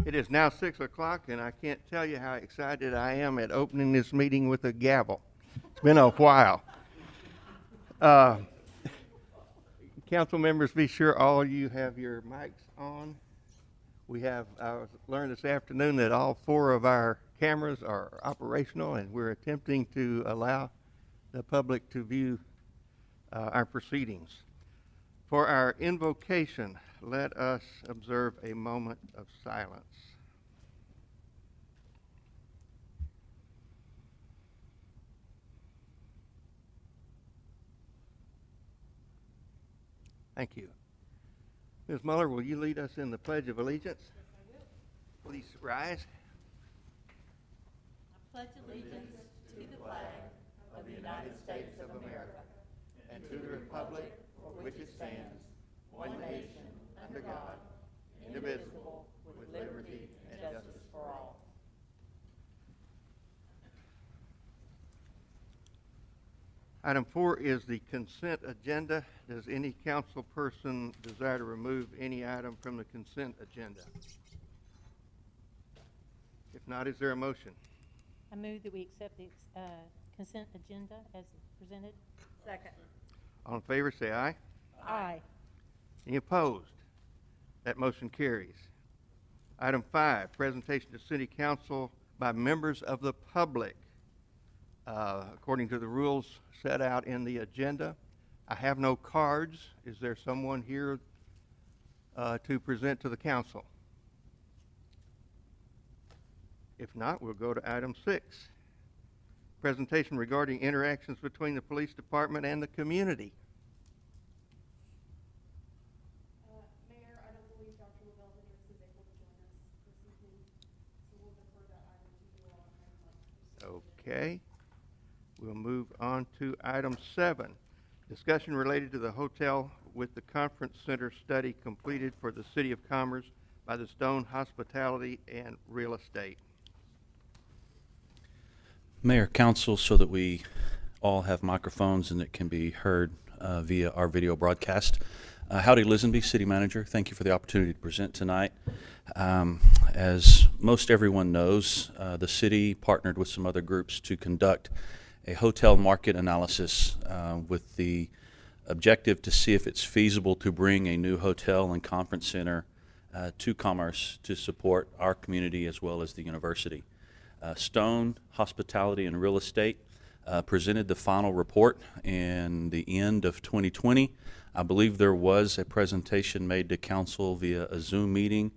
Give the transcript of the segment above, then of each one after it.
It is now 6 o'clock, and I can't tell you how excited I am at opening this meeting with a gavel. It's been a while. Council members, be sure all of you have your mics on. I learned this afternoon that all 4 of our cameras are operational, and we're attempting to allow the public to view our proceedings. For our invocation, let us observe a moment of silence. Thank you. Ms. Muller, will you lead us in the Pledge of Allegiance? Yes, I will. Please rise. I pledge allegiance to the flag of the United States of America and to the republic for which it stands, one nation, under God, indivisible, with liberty and justice for all. Item 4 is the consent agenda. Does any council person desire to remove any item from the consent agenda? If not, is there a motion? I move that we accept the consent agenda as presented. Second. All in favor, say aye. Aye. Any opposed? That motion carries. Item 5, presentation to City Council by members of the public. According to the rules set out in the agenda, I have no cards. Is there someone here to present to the council? If not, we'll go to item 6. Presentation regarding interactions between the police department and the community. Mayor, I don't believe Dr. Lavelle-Hendricks is able to join us this evening, so we'll defer that item to you all. Okay. We'll move on to item 7. Discussion related to the hotel with the conference center study completed for the City of Commerce by the Stone Hospitality and Real Estate. Mayor, Council, so that we all have microphones and it can be heard via our video broadcast. Howdy Lisenby, City Manager. Thank you for the opportunity to present tonight. As most everyone knows, the city partnered with some other groups to conduct a hotel market analysis with the objective to see if it's feasible to bring a new hotel and conference center to Commerce to support our community as well as the university. Stone Hospitality and Real Estate presented the final report in the end of 2020. I believe there was a presentation made to council via a Zoom meeting,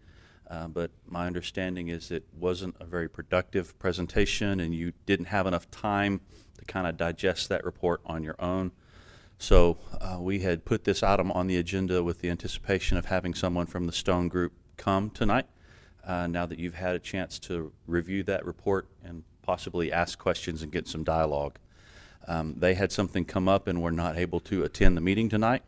but my understanding is it wasn't a very productive presentation and you didn't have enough time to kind of digest that report on your own. So we had put this item on the agenda with the anticipation of having someone from the Stone Group come tonight. Now that you've had a chance to review that report and possibly ask questions and get some dialogue. They had something come up and were not able to attend the meeting tonight.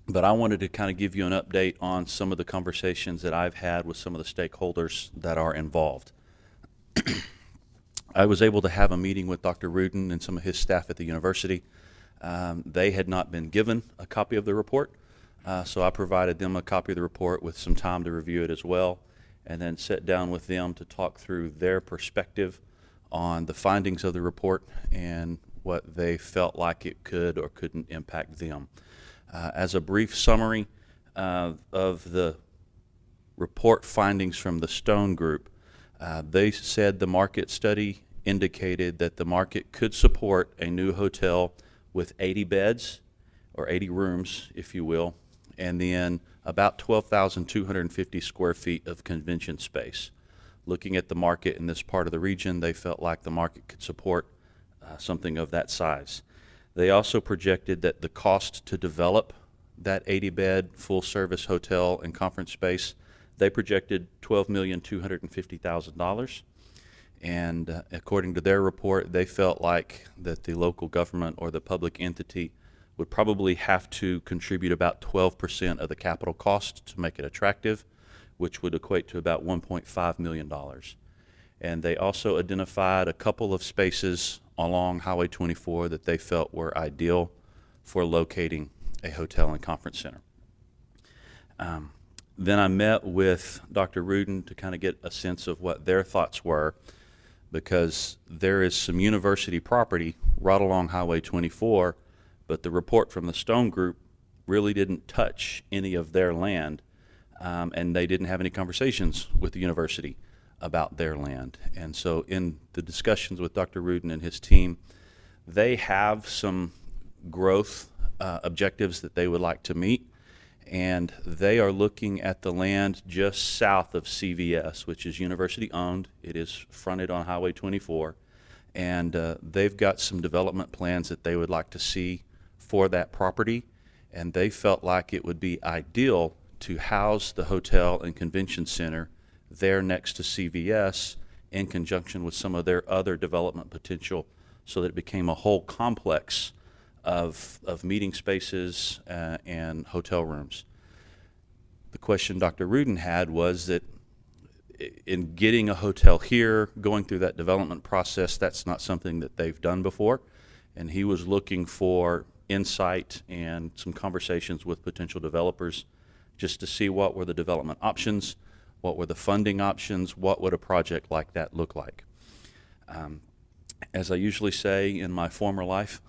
But I wanted to kind of give you an update on some of the conversations that I've had with some of the stakeholders that are involved. I was able to have a meeting with Dr. Rudin and some of his staff at the university. They had not been given a copy of the report, so I provided them a copy of the report with some time to review it as well, and then sat down with them to talk through their perspective on the findings of the report and what they felt like it could or couldn't impact them. As a brief summary of the report findings from the Stone Group, they said the market study indicated that the market could support a new hotel with 80 beds, or 80 rooms, if you will, and then about 12,250 square feet of convention space. Looking at the market in this part of the region, they felt like the market could support something of that size. They also projected that the cost to develop that 80-bed full-service hotel and conference space, they projected $12,250,000. And according to their report, they felt like that the local government or the public entity would probably have to contribute about 12% of the capital cost to make it attractive, which would equate to about $1.5 million. And they also identified a couple of spaces along Highway 24 that they felt were ideal for locating a hotel and conference center. Then I met with Dr. Rudin to kind of get a sense of what their thoughts were, because there is some university property right along Highway 24, but the report from the Stone Group really didn't touch any of their land, and they didn't have any conversations with the university about their land. And so in the discussions with Dr. Rudin and his team, they have some growth objectives that they would like to meet, and they are looking at the land just south of CVS, which is university owned. It is fronted on Highway 24, and they've got some development plans that they would like to see for that property, and they felt like it would be ideal to house the hotel and convention center there next to CVS in conjunction with some of their other development potential, so that it became a whole complex of meeting spaces and hotel rooms. The question Dr. Rudin had was that in getting a hotel here, going through that development process, that's not something that they've done before, and he was looking for insight and some conversations with potential developers just to see what were the development options, what were the funding options, what would a project like that look like. As I usually say in my former life,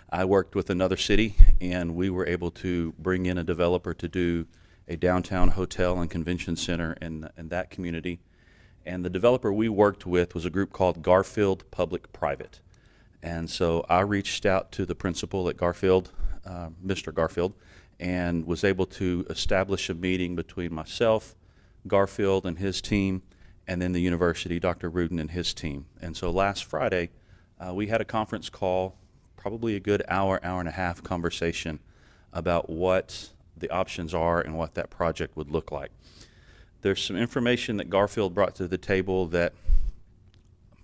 I worked with another city, and we were able to bring in a developer to do a downtown hotel and convention center in that community. And the developer we worked with was a group called Garfield Public Private. And so I reached out to the principal at Garfield, Mr. Garfield, and was able to establish a meeting between myself, Garfield and his team, and then the university, Dr. Rudin and his team. And so last Friday, we had a conference call, probably a good hour, hour and a half conversation about what the options are and what that project would look like. There's some information that Garfield brought to the table that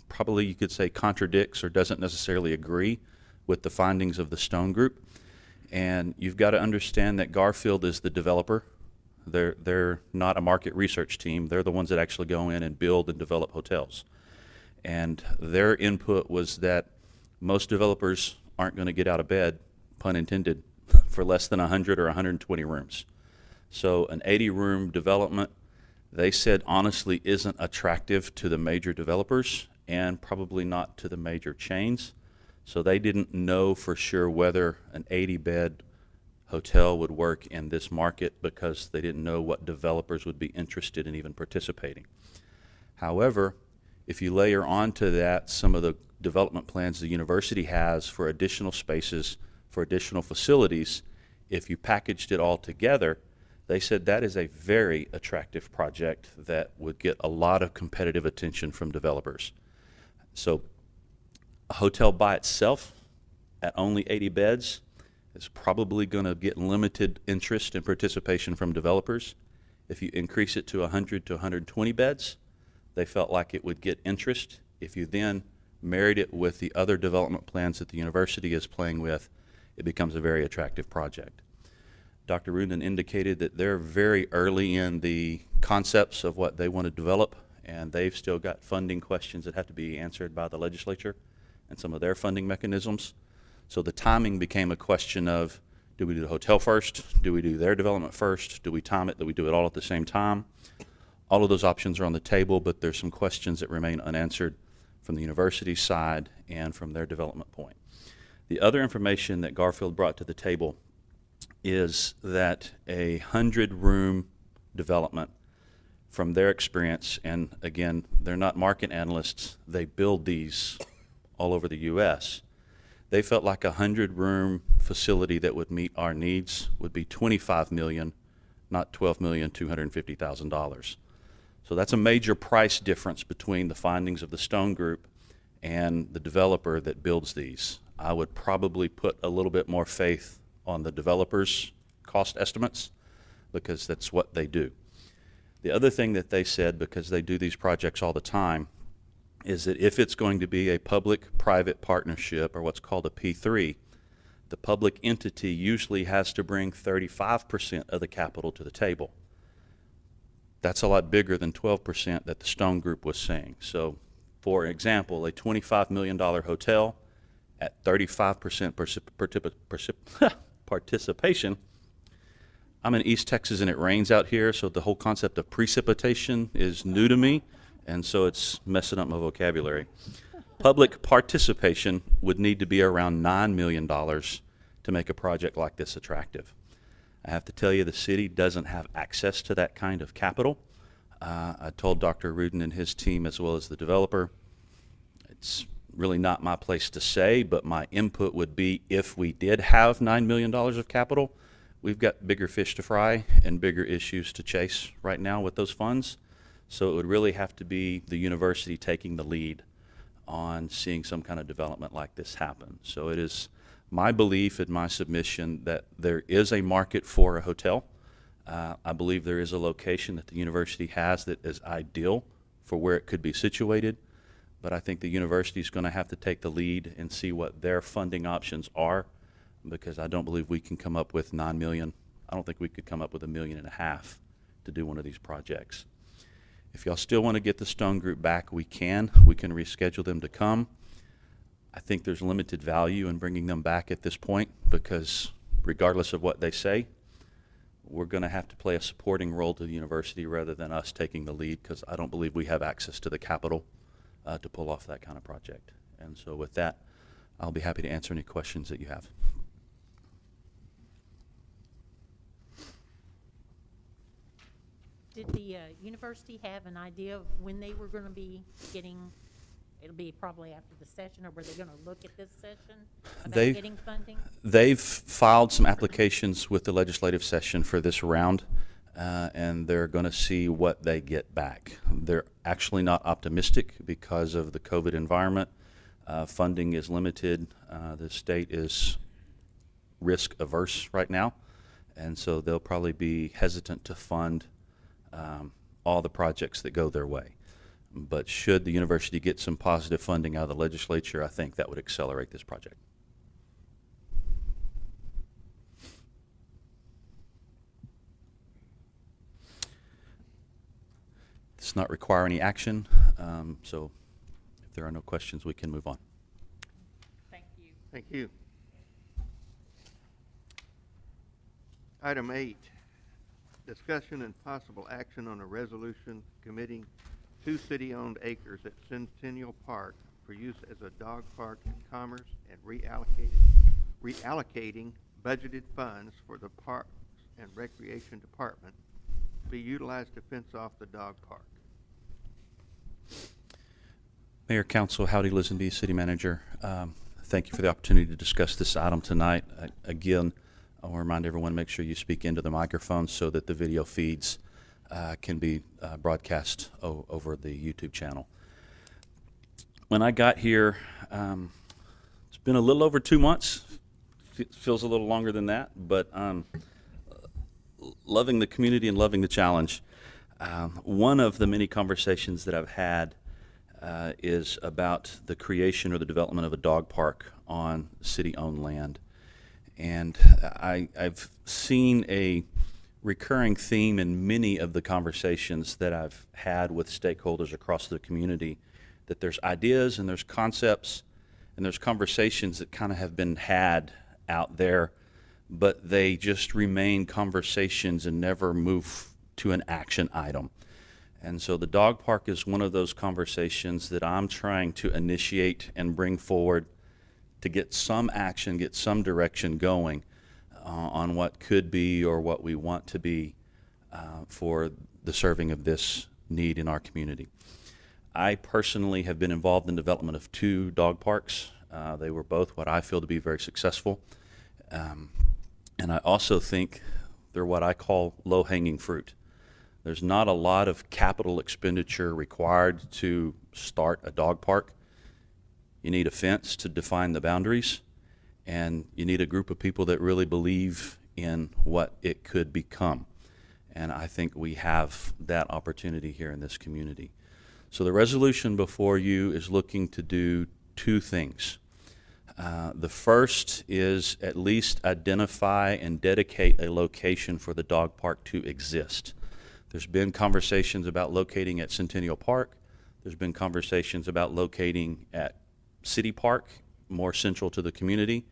probably you could say contradicts or doesn't necessarily agree with the findings of the Stone Group. And you've got to understand that Garfield is the developer. They're not a market research team. They're the ones that actually go in and build and develop hotels. And their input was that most developers aren't going to get out of bed, pun intended, for less than 100 or 120 rooms. So an 80-room development, they said honestly isn't attractive to the major developers and probably not to the major chains. So they didn't know for sure whether an 80-bed hotel would work in this market because they didn't know what developers would be interested in even participating. However, if you layer onto that some of the development plans the university has for additional spaces, for additional facilities, if you packaged it all together, they said that is a very attractive project that would get a lot of competitive attention from developers. So a hotel by itself at only 80 beds is probably going to get limited interest and participation from developers. If you increase it to 100 to 120 beds, they felt like it would get interest. If you then married it with the other development plans that the university is playing with, it becomes a very attractive project. Dr. Rudin indicated that they're very early in the concepts of what they want to develop, and they've still got funding questions that have to be answered by the legislature and some of their funding mechanisms. So the timing became a question of, do we do the hotel first? Do we do their development first? Do we time it? Do we do it all at the same time? All of those options are on the table, but there's some questions that remain unanswered from the university side and from their development point. The other information that Garfield brought to the table is that a 100-room development, from their experience, and again, they're not market analysts, they build these all over the U.S., they felt like a 100-room facility that would meet our needs would be $25 million, not $12,250,000. So that's a major price difference between the findings of the Stone Group and the developer that builds these. I would probably put a little bit more faith on the developers' cost estimates because that's what they do. The other thing that they said, because they do these projects all the time, is that if it's going to be a public-private partnership, or what's called a P3, the public entity usually has to bring 35% of the capital to the table. That's a lot bigger than 12% that the Stone Group was saying. So, for example, a $25 million hotel at 35% participation, I'm in East Texas and it rains out here, so the whole concept of precipitation is new to me, and so it's messing up my vocabulary. Public participation would need to be around $9 million to make a project like this attractive. I have to tell you, the city doesn't have access to that kind of capital. I told Dr. Rudin and his team, as well as the developer, it's really not my place to say, but my input would be if we did have $9 million of capital, we've got bigger fish to fry and bigger issues to chase right now with those funds. So it would really have to be the university taking the lead on seeing some kind of development like this happen. So it is my belief in my submission that there is a market for a hotel. I believe there is a location that the university has that is ideal for where it could be situated, but I think the university is going to have to take the lead and see what their funding options are, because I don't believe we can come up with $9 million. I don't think we could come up with $1.5 million to do one of these projects. If y'all still want to get the Stone Group back, we can. We can reschedule them to come. I think there's limited value in bringing them back at this point, because regardless of what they say, we're going to have to play a supporting role to the university rather than us taking the lead, because I don't believe we have access to the capital to pull off that kind of project. And so with that, I'll be happy to answer any questions that you have. Did the university have an idea of when they were going to be getting, it'll be probably after the session, or were they going to look at this session about getting funding? They've filed some applications with the legislative session for this round, and they're going to see what they get back. They're actually not optimistic because of the COVID environment. Funding is limited. The state is risk averse right now, and so they'll probably be hesitant to fund all the projects that go their way. But should the university get some positive funding out of the legislature, I think that would accelerate this project. Does not require any action, so if there are no questions, we can move on. Thank you. Thank you. Item 8, discussion and possible action on a resolution committing 2 city-owned acres at Centennial Park for use as a dog park in Commerce and reallocating budgeted funds for the Parks and Recreation Department to be utilized to fence off the dog park. Mayor, Council, Howdy Lisenby, City Manager. Thank you for the opportunity to discuss this item tonight. Again, I want to remind everyone, make sure you speak into the microphone so that the video feeds can be broadcast over the YouTube channel. When I got here, it's been a little over 2 months. Feels a little longer than that, but loving the community and loving the challenge. One of the many conversations that I've had is about the creation or the development of a dog park on city-owned land. And I've seen a recurring theme in many of the conversations that I've had with stakeholders across the community, that there's ideas and there's concepts and there's conversations that kind of have been had out there, but they just remain conversations and never move to an action item. And so the dog park is one of those conversations that I'm trying to initiate and bring forward to get some action, get some direction going on what could be or what we want to be for the serving of this need in our community. I personally have been involved in the development of 2 dog parks. They were both what I feel to be very successful. And I also think they're what I call low-hanging fruit. There's not a lot of capital expenditure required to start a dog park. You need a fence to define the boundaries, and you need a group of people that really believe in what it could become. And I think we have that opportunity here in this community. So the resolution before you is looking to do 2 things. The first is at least identify and dedicate a location for the dog park to exist. There's been conversations about locating at Centennial Park. There's been conversations about locating at City Park, more central to the community.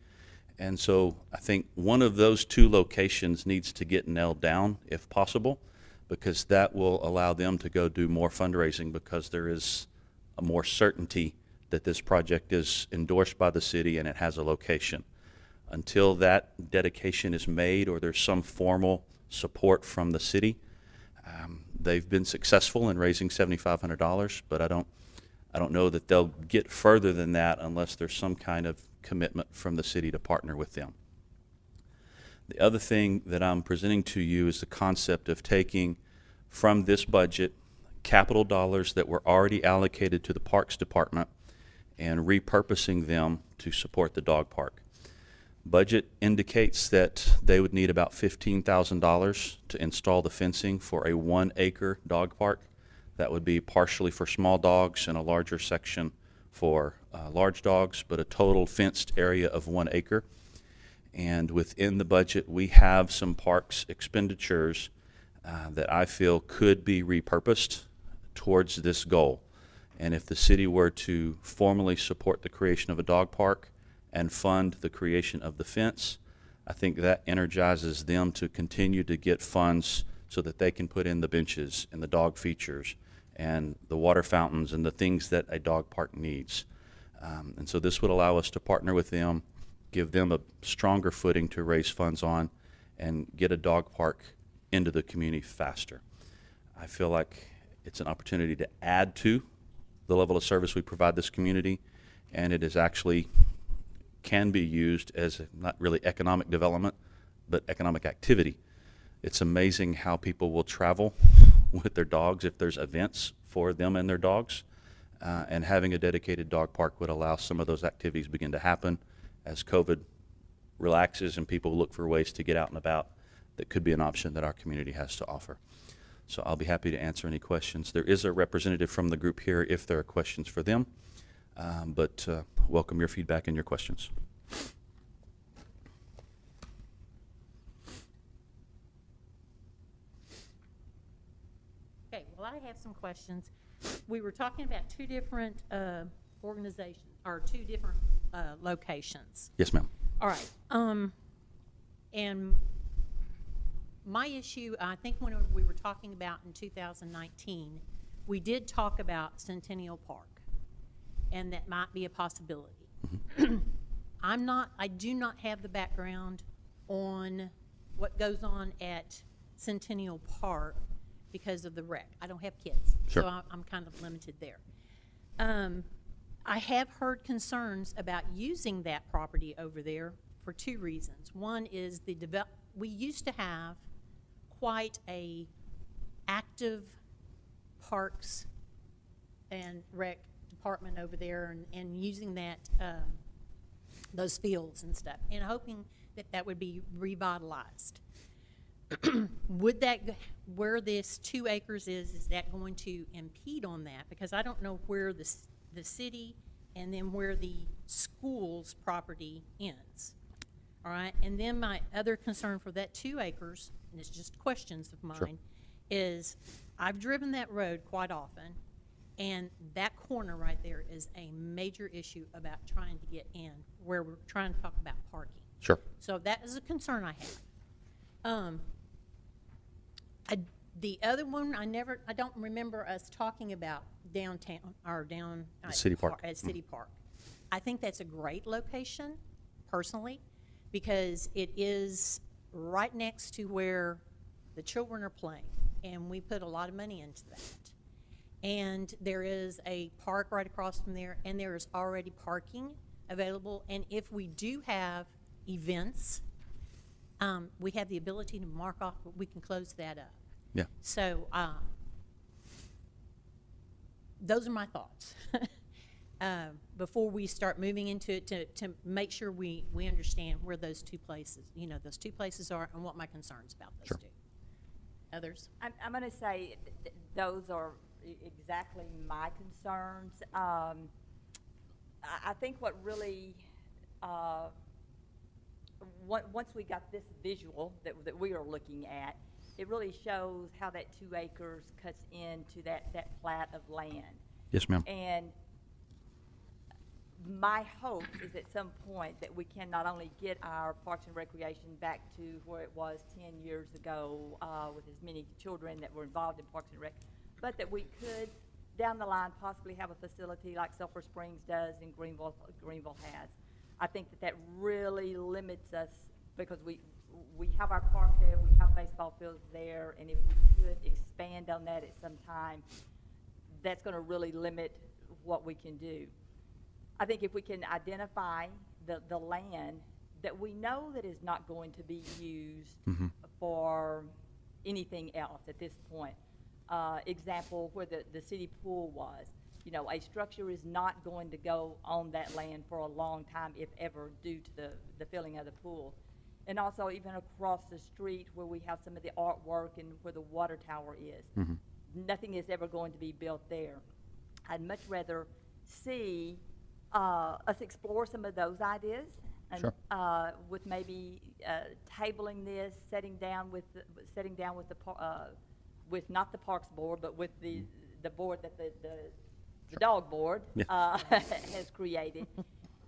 And so I think one of those two locations needs to get nailed down if possible, because that will allow them to go do more fundraising, because there is a more certainty that this project is endorsed by the city and it has a location. Until that dedication is made or there's some formal support from the city, they've been successful in raising $7,500, but I don't know that they'll get further than that unless there's some kind of commitment from the city to partner with them. The other thing that I'm presenting to you is the concept of taking from this budget capital dollars that were already allocated to the Parks Department and repurposing them to support the dog park. Budget indicates that they would need about $15,000 to install the fencing for a 1-acre dog park. That would be partially for small dogs and a larger section for large dogs, but a total fenced area of 1 acre. And within the budget, we have some parks expenditures that I feel could be repurposed towards this goal. And if the city were to formally support the creation of a dog park and fund the creation of the fence, I think that energizes them to continue to get funds so that they can put in the benches and the dog features and the water fountains and the things that a dog park needs. And so this would allow us to partner with them, give them a stronger footing to raise funds on, and get a dog park into the community faster. I feel like it's an opportunity to add to the level of service we provide this community, and it is actually can be used as not really economic development, but economic activity. It's amazing how people will travel with their dogs if there's events for them and their dogs, and having a dedicated dog park would allow some of those activities begin to happen as COVID relaxes and people look for ways to get out and about. That could be an option that our community has to offer. So I'll be happy to answer any questions. There is a representative from the group here if there are questions for them, but welcome your feedback and your questions. Okay, well, I have some questions. We were talking about two different organizations, or two different locations. Yes, ma'am. All right. And my issue, I think when we were talking about in 2019, we did talk about Centennial Park, and that might be a possibility. I do not have the background on what goes on at Centennial Park because of the wreck. I don't have kids, Sure. so I'm kind of limited there. I have heard concerns about using that property over there for two reasons. One is we used to have quite a active parks and rec department over there, and using that those fields and stuff, and hoping that that would be revitalized. Would that, where this 2 acres is that going to impede on that? Because I don't know where the city and then where the school's property ends. All right, and then my other concern for that 2 acres, and it's just questions of mine, Sure. is I've driven that road quite often, and that corner right there is a major issue about trying to get in, where we're trying to talk about parking. Sure. So that is a concern I have. The other one, I don't remember us talking about downtown, or down. The city park. At City Park. I think that's a great location, personally, because it is right next to where the children are playing, and we put a lot of money into that. And there is a park right across from there, and there is already parking available, and if we do have events, we have the ability to mark off, but we can close that up. Yeah. So those are my thoughts. Before we start moving into it, to make sure we understand where those two places are, and what my concerns about those Sure. two. Others? I'm going to say those are exactly my concerns. I think what really, once we got this visual that we are looking at, it really shows how that 2 acres cuts into that plat of land. Yes, ma'am. And my hope is at some point that we can not only get our Parks and Recreation back to where it was 10 years ago with as many children that were involved in Parks and Rec, but that we could, down the line, possibly have a facility like Sulphur Springs does and Greenville has. I think that really limits us because we have our park there, we have baseball fields there, and if we could expand on that at some time, that's going to really limit what we can do. I think if we can identify the land that we know that is not going to be used for anything else at this point. Example, where the city pool was. You know, a structure is not going to go on that land for a long time, if ever, due to the filling of the pool. And also even across the street where we have some of the artwork and where the water tower is. Nothing is ever going to be built there. I'd much rather see us explore some of those ideas, and Sure. with maybe tabling this, sitting down with the with not the Parks Board, but with the board that the dog board has created,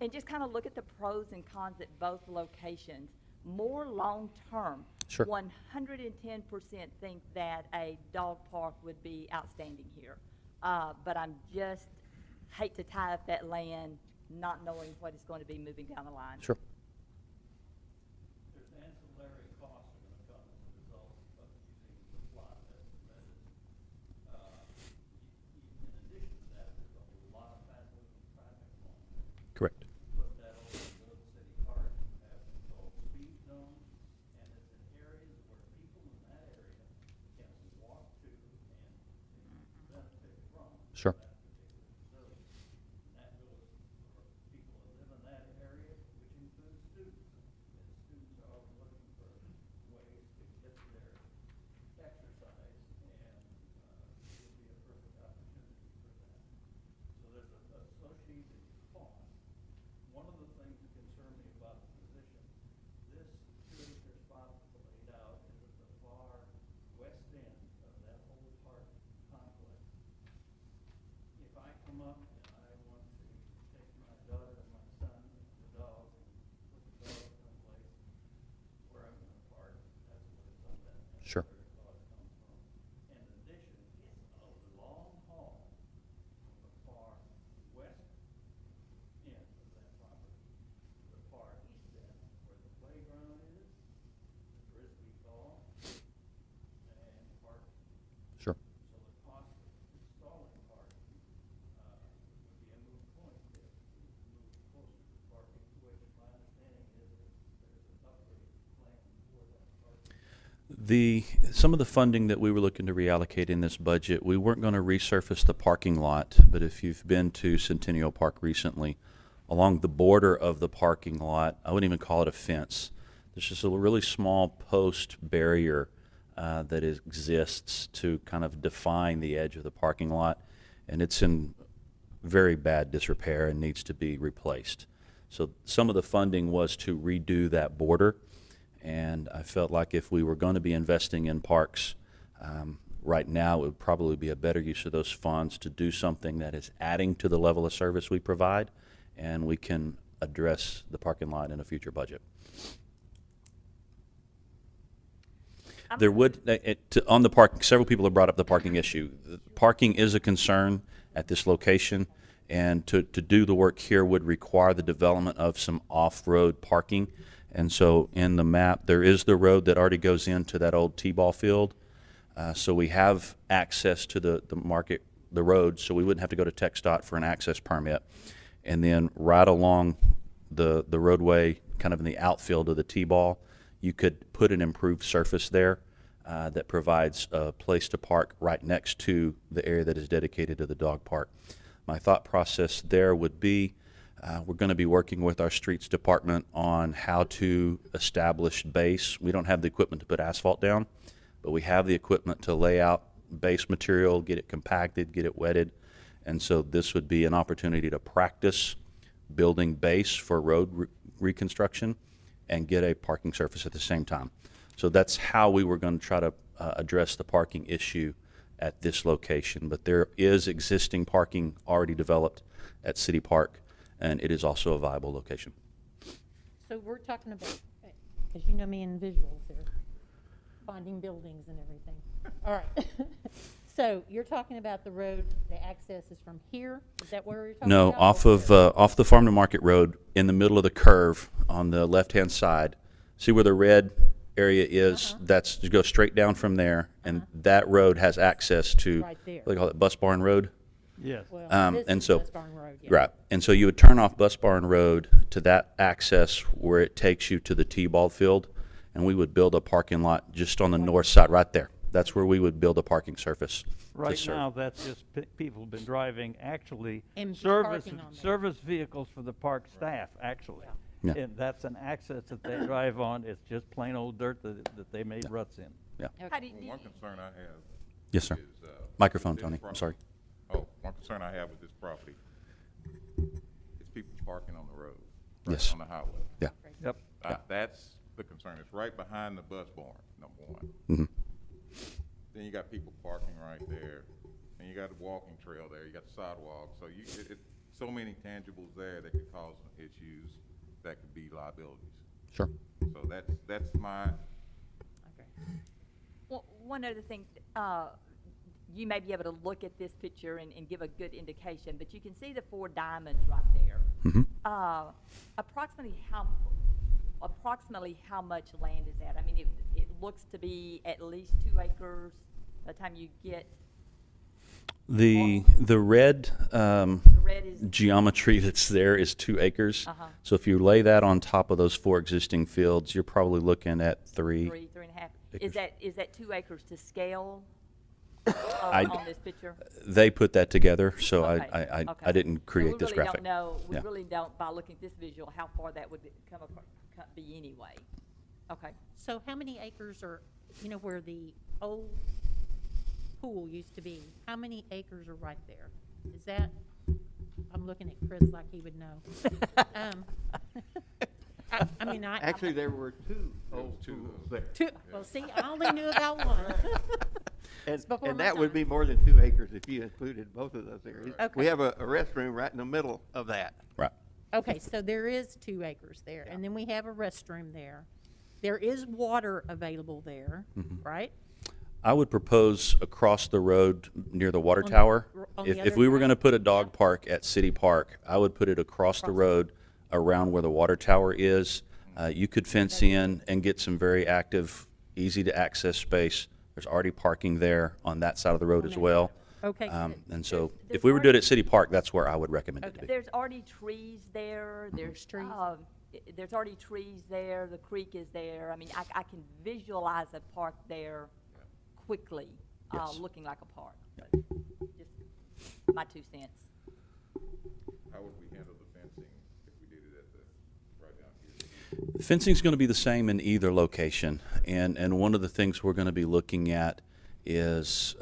and just kind of look at the pros and cons at both locations. More long term. Sure. 110% think that a dog park would be outstanding here, but I'm just hate to tie up that land, not knowing what is going to be moving down the line. Sure. There's ancillary costs that are going to come as a result of using the plot as submitted. In addition to that, there's a lot of fast-moving traffic going there. Correct. Put that over in Little City Park, have controlled speed zones, and it's in areas where people in that area can walk to and benefit from. Sure. That particular facility. And that goes for people that live in that area, which includes students. And students are always looking for ways to get their exercise, and it would be a perfect opportunity for that. So there's an associated cost. One of the things that concern me about the position, this 2-acre spot laid out is at the far west end of that whole park complex. If I come up and I want to take my daughter and my son and the dog and put the dog someplace where I'm gonna park, that's what it's on that. That's Sure. where the cost comes from. In addition, it's a long haul from the far west end of that property to the far east end where the playground is, the frisbee ball, and parking. Sure. So the cost of installing parking would be a moot point if we move closer to parking, which my understanding is that there's an upgrade plan for that parking. Some of the funding that we were looking to reallocate in this budget, we weren't going to resurface the parking lot, but if you've been to Centennial Park recently, along the border of the parking lot, I wouldn't even call it a fence. There's just a really small post barrier that exists to kind of define the edge of the parking lot, and it's in very bad disrepair and needs to be replaced. So some of the funding was to redo that border, and I felt like if we were going to be investing in parks right now, it would probably be a better use of those funds to do something that is adding to the level of service we provide, and we can address the parking lot in a future budget. There would, on the park, several people have brought up the parking issue. Parking is a concern at this location, and to do the work here would require the development of some off-road parking. And so in the map, there is the road that already goes into that old T-ball field. So we have access to the road, so we wouldn't have to go to TxDOT for an access permit. And then right along the roadway, kind of in the outfield of the T-ball, you could put an improved surface there that provides a place to park right next to the area that is dedicated to the dog park. My thought process there would be we're going to be working with our streets department on how to establish base. We don't have the equipment to put asphalt down, but we have the equipment to lay out base material, get it compacted, get it wetted. And so this would be an opportunity to practice building base for road reconstruction and get a parking surface at the same time. So that's how we were going to try to address the parking issue at this location. But there is existing parking already developed at City Park, and it is also a viable location. So we're talking about, as you know me in visuals here, finding buildings and everything. All right. So you're talking about the road, the access is from here? Is that where you're talking No, about? off the Farm to Market Road, in the middle of the curve on the left-hand side. See where the red area is? That's, you go straight down from there, and that road has access to, Right there. what do they call it, Bus Barn Road? Yes. Well, and this is so- West Barn Road, yeah. Right. And so you would turn off Bus Barn Road to that access where it takes you to the T-ball field, and we would build a parking lot just on the north side, right there. That's where we would build a parking surface to Right serve. now, that's just people have been driving, actually, And just service, parking on there. service vehicles for the park staff, actually. Yeah. And that's an access that they drive on, it's just plain old dirt that they made ruts in. Yeah. How do you, One concern I have Yes, sir. is, Microphone, this Tony. I'm property- sorry. Oh, one concern I have with this property is people parking on the road. right, Yes. On the highway. Yeah. Yep. That's the concern. It's right behind the bus barn, number one. Mhm. Then you got people parking right there, and you got the walking trail there, you got the sidewalk. So so many tangibles there that could cause some issues that could be liabilities. Sure. So that's my, well, one other thing, you may be able to look at this picture and give a good indication, but you can see the 4 diamonds right there. Mhm. Approximately how much land is that? I mean, it looks to be at least 2 acres by the time you get, The red the red is, geometry that's there is 2 acres. Uh-huh. So if you lay that on top of those 4 existing fields, you're probably looking at 3. 3.5. acres. Is that 2 acres to scale I- on this picture? They put that together, so Okay, I okay. didn't So create this graphic. We really don't know, we Yeah. really don't, by looking at this visual, how far that would be anyway. Okay. So how many acres are, you know, where the old pool used to be, how many acres are right there? Is that, I'm looking at Chris like he would know. I mean, Actually, there were 2 old two of pools those. there. well, see, I only knew about one. It's before And my that would time. be more than 2 acres if you included both of those areas. Okay. We have a restroom right in the middle of that. Right. Okay, so there is 2 acres there, and then we have a restroom there. There is water available there, Mm-hmm. right? I would propose across the road near the water On the- tower. on the If other we were side? going to put a dog park at City Park, I would put it across the road around where the water tower is. You could fence in and get some very active, easy-to-access space. There's already parking there on that side of the road On as that well. Okay, And so There's if we were to do it already- at City Park, that's where I would recommend it to Okay. be. There's already trees there, there's, trees. there's already trees there, the creek is there. I mean, I can visualize a park there quickly, Yes. looking like a park. But just my 2 cents. how would we handle the fencing if we did it at the, right down here? Fencing's going to be the same in either location, and one of the things we're going to be looking at is,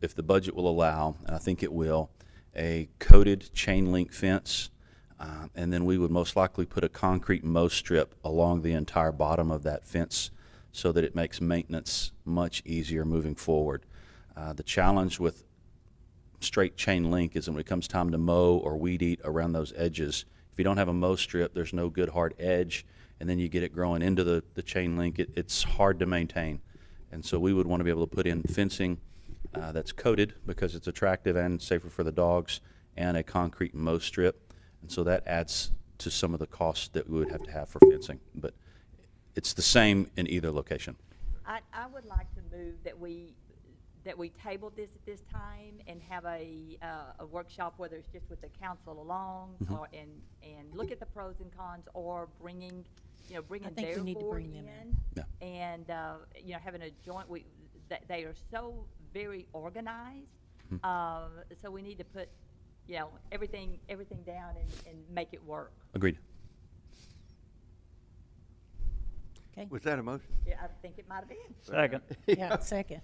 if the budget will allow, and I think it will, a coated chain link fence, and then we would most likely put a concrete mow strip along the entire bottom of that fence so that it makes maintenance much easier moving forward. The challenge with straight chain link is that when it comes time to mow or weed eat around those edges, if you don't have a mow strip, there's no good hard edge, and then you get it growing into the chain link, it's hard to maintain. And so we would want to be able to put in fencing that's coated because it's attractive and safer for the dogs, and a concrete mow strip. And so that adds to some of the costs that we would have to have for fencing. But it's the same in either location. I would like to move that we table this at this time and have a workshop, whether it's just with the council along, Mm-hmm. or, and look at the pros and cons, or bringing I think their we need to board bring them in. Yeah. And, having a joint, they are so very organized, Mm-hmm. so we need to put, everything down and make it work. Agreed. Okay, Was that a motion? Yeah, I think it might have been. Second. yeah, second.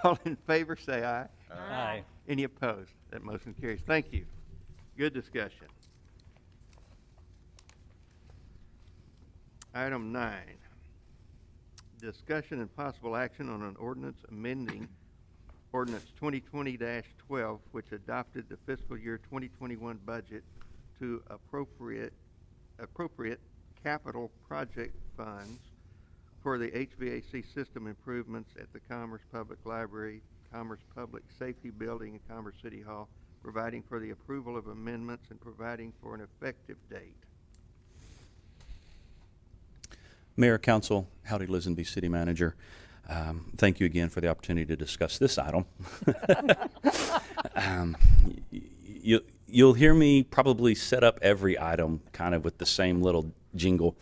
All in favor, say aye. Aye. Any opposed? That motion carries. Thank you. Good discussion. Item 9, discussion and possible action on an ordinance amending ordinance 2020-12, which adopted the fiscal year 2021 budget to appropriate capital project funds for the HVAC system improvements at the Commerce Public Library, Commerce Public Safety Building, and Commerce City Hall, providing for the approval of amendments and providing for an effective date. Mayor, Council, Howdy Lisenby, City Manager. Thank you again for the opportunity to discuss this item. You'll hear me probably set up every item kind of with the same little jingle.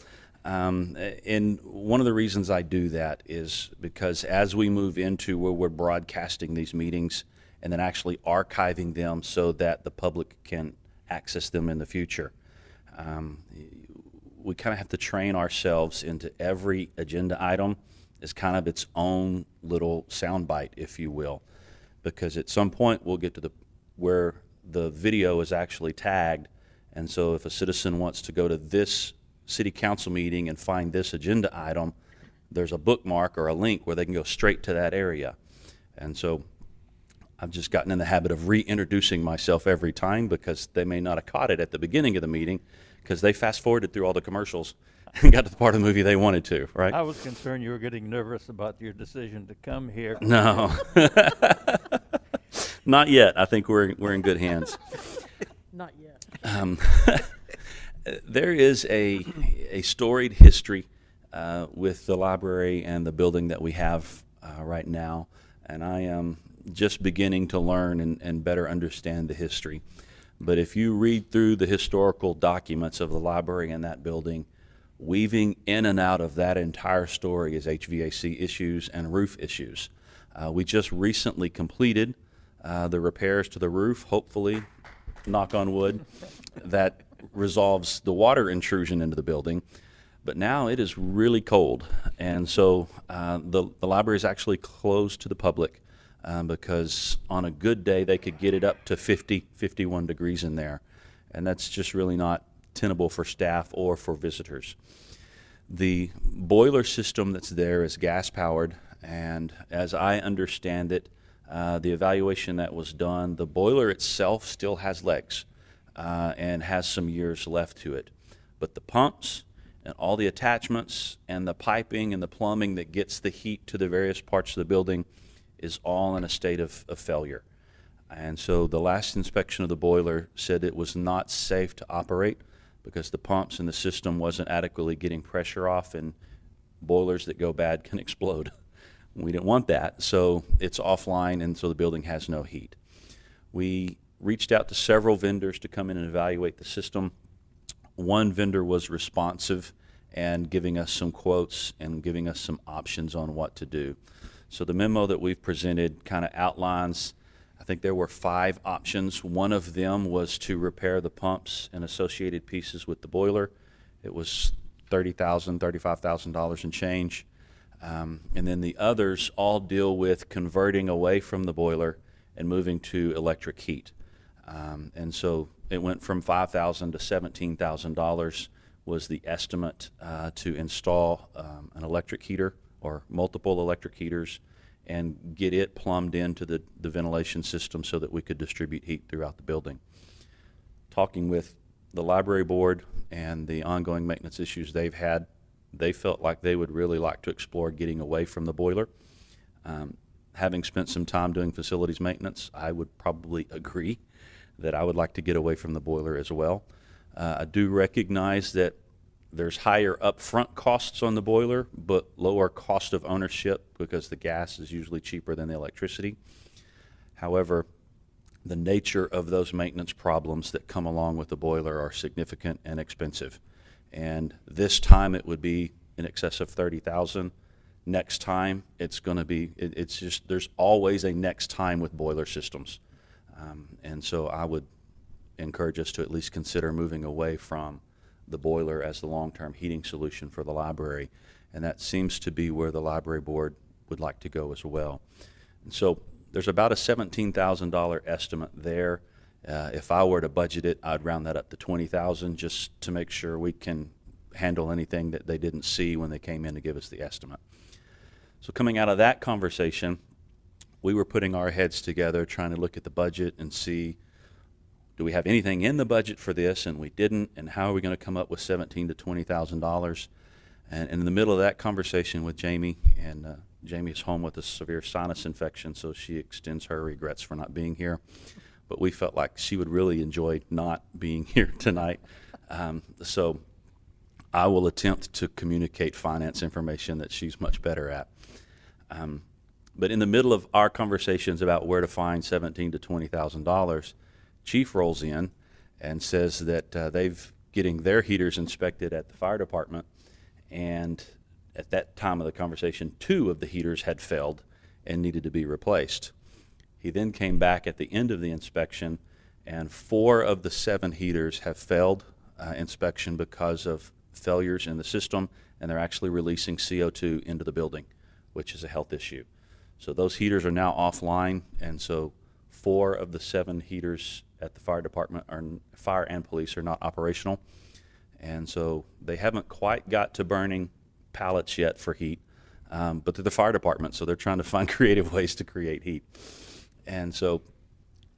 And one of the reasons I do that is because as we move into where we're broadcasting these meetings and then actually archiving them so that the public can access them in the future, we kind of have to train ourselves into every agenda item as kind of its own little soundbite, if you will, because at some point we'll get to where the video is actually tagged, and so if a citizen wants to go to this city council meeting and find this agenda item, there's a bookmark or a link where they can go straight to that area. And so I've just gotten in the habit of reintroducing myself every time because they may not have caught it at the beginning of the meeting because they fast forwarded through all the commercials and got to the part of the movie they wanted to, right? I was concerned you were getting nervous about your decision to come here. No. Not yet. I think we're in good hands. Not yet. There is a storied history with the library and the building that we have right now, and I am just beginning to learn and better understand the history. But if you read through the historical documents of the library and that building, weaving in and out of that entire story is HVAC issues and roof issues. We just recently completed the repairs to the roof, hopefully, knock on wood, that resolves the water intrusion into the building. But now it is really cold, and so the library is actually closed to the public because on a good day they could get it up to 50, 51 degrees in there, and that's just really not tenable for staff or for visitors. The boiler system that's there is gas-powered, and as I understand it, the evaluation that was done, the boiler itself still has legs and has some years left to it. But the pumps and all the attachments and the piping and the plumbing that gets the heat to the various parts of the building is all in a state of failure. And so the last inspection of the boiler said it was not safe to operate because the pumps in the system wasn't adequately getting pressure off, and boilers that go bad can explode. We didn't want that, so it's offline, and so the building has no heat. We reached out to several vendors to come in and evaluate the system. One vendor was responsive and giving us some quotes and giving us some options on what to do. So the memo that we've presented kind of outlines, I think there were 5 options. One of them was to repair the pumps and associated pieces with the boiler. It was $30,000, $35,000 and change. And then the others all deal with converting away from the boiler and moving to electric heat. And so it went from $5,000 to $17,000 was the estimate to install an electric heater or multiple electric heaters and get it plumbed into the ventilation system so that we could distribute heat throughout the building. Talking with the library board and the ongoing maintenance issues they've had, they felt like they would really like to explore getting away from the boiler. Having spent some time doing facilities maintenance, I would probably agree that I would like to get away from the boiler as well. I do recognize that there's higher upfront costs on the boiler, but lower cost of ownership because the gas is usually cheaper than the electricity. However, the nature of those maintenance problems that come along with the boiler are significant and expensive. And this time it would be in excess of $30,000. Next time it's going to be, it's just, there's always a next time with boiler systems. And so I would encourage us to at least consider moving away from the boiler as the long-term heating solution for the library. And that seems to be where the library board would like to go as well. And so there's about a $17,000 estimate there. If I were to budget it, I'd round that up to $20,000 just to make sure we can handle anything that they didn't see when they came in to give us the estimate. So coming out of that conversation, we were putting our heads together trying to look at the budget and see, do we have anything in the budget for this? And we didn't. And how are we going to come up with $17,000 to $20,000? And in the middle of that conversation with Jamie, and Jamie is home with a severe sinus infection, so she extends her regrets for not being here. But we felt like she would really enjoy not being here tonight. So I will attempt to communicate finance information that she's much better at. But in the middle of our conversations about where to find $17,000 to $20,000, Chief rolls in and says that they've getting their heaters inspected at the fire department, and at that time of the conversation, 2 of the heaters had failed and needed to be replaced. He then came back at the end of the inspection, and 4 of the 7 heaters have failed inspection because of failures in the system, and they're actually releasing CO2 into the building, which is a health issue. So those heaters are now offline, and so 4 of the 7 heaters at the fire department, fire and police, are not operational. And so they haven't quite got to burning pallets yet for heat, but they're the fire department, so they're trying to find creative ways to create heat. And so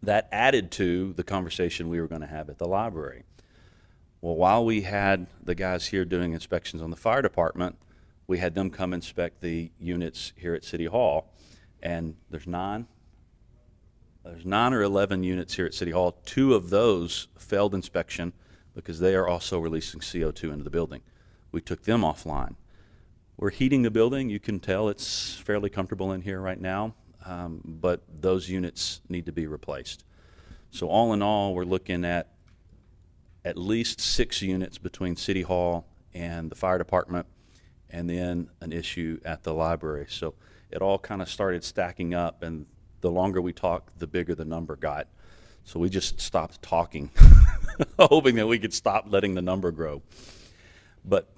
that added to the conversation we were going to have at the library. Well, while we had the guys here doing inspections on the fire department, we had them come inspect the units here at City Hall, and there's 9 or 11 units here at City Hall. 2 of those failed inspection because they are also releasing CO2 into the building. We took them offline. We're heating the building. You can tell it's fairly comfortable in here right now, but those units need to be replaced. So all in all, we're looking at least 6 units between City Hall and the fire department, and then an issue at the library. So it all kind of started stacking up, and the longer we talked, the bigger the number got. So we just stopped talking, hoping that we could stop letting the number grow. But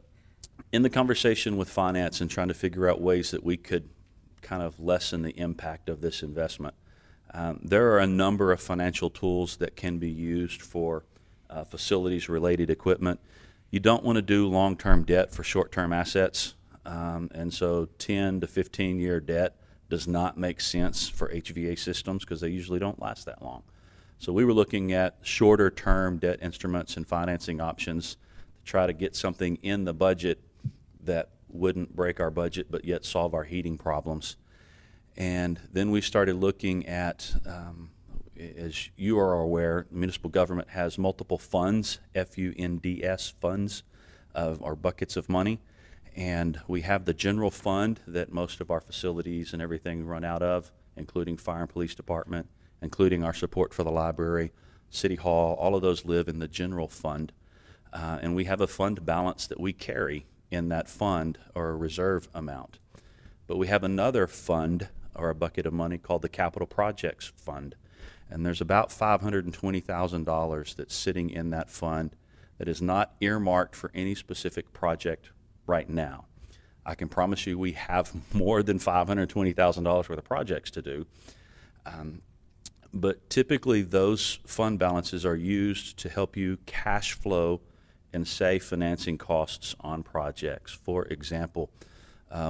in the conversation with finance and trying to figure out ways that we could kind of lessen the impact of this investment, there are a number of financial tools that can be used for facilities-related equipment. You don't want to do long-term debt for short-term assets, and so 10 to 15-year debt does not make sense for HVA systems because they usually don't last that long. So we were looking at shorter-term debt instruments and financing options to try to get something in the budget that wouldn't break our budget but yet solve our heating problems. And then we started looking at, as you are aware, municipal government has multiple funds, F-U-N-D-S, funds, or buckets of money. And we have the general fund that most of our facilities and everything run out of, including fire and police department, including our support for the library, City Hall. All of those live in the general fund. And we have a fund balance that we carry in that fund, or a reserve amount. But we have another fund, or a bucket of money, called the Capital Projects Fund. And there's about $520,000 that's sitting in that fund that is not earmarked for any specific project right now. I can promise you we have more than $520,000 worth of projects to do. But typically those fund balances are used to help you cash flow and save financing costs on projects. For example,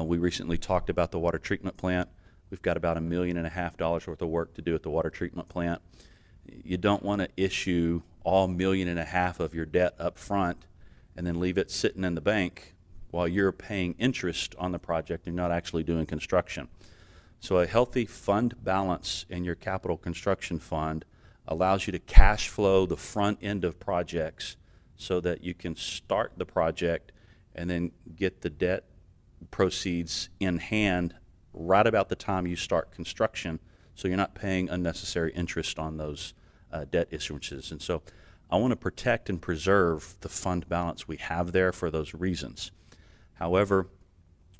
we recently talked about the water treatment plant. We've got about $1.5 million worth of work to do at the water treatment plant. You don't want to issue all $1.5 million of your debt up front and then leave it sitting in the bank while you're paying interest on the project and not actually doing construction. So a healthy fund balance in your capital construction fund allows you to cash flow the front end of projects so that you can start the project and then get the debt proceeds in hand right about the time you start construction, so you're not paying unnecessary interest on those debt issuances. And so I want to protect and preserve the fund balance we have there for those reasons. However,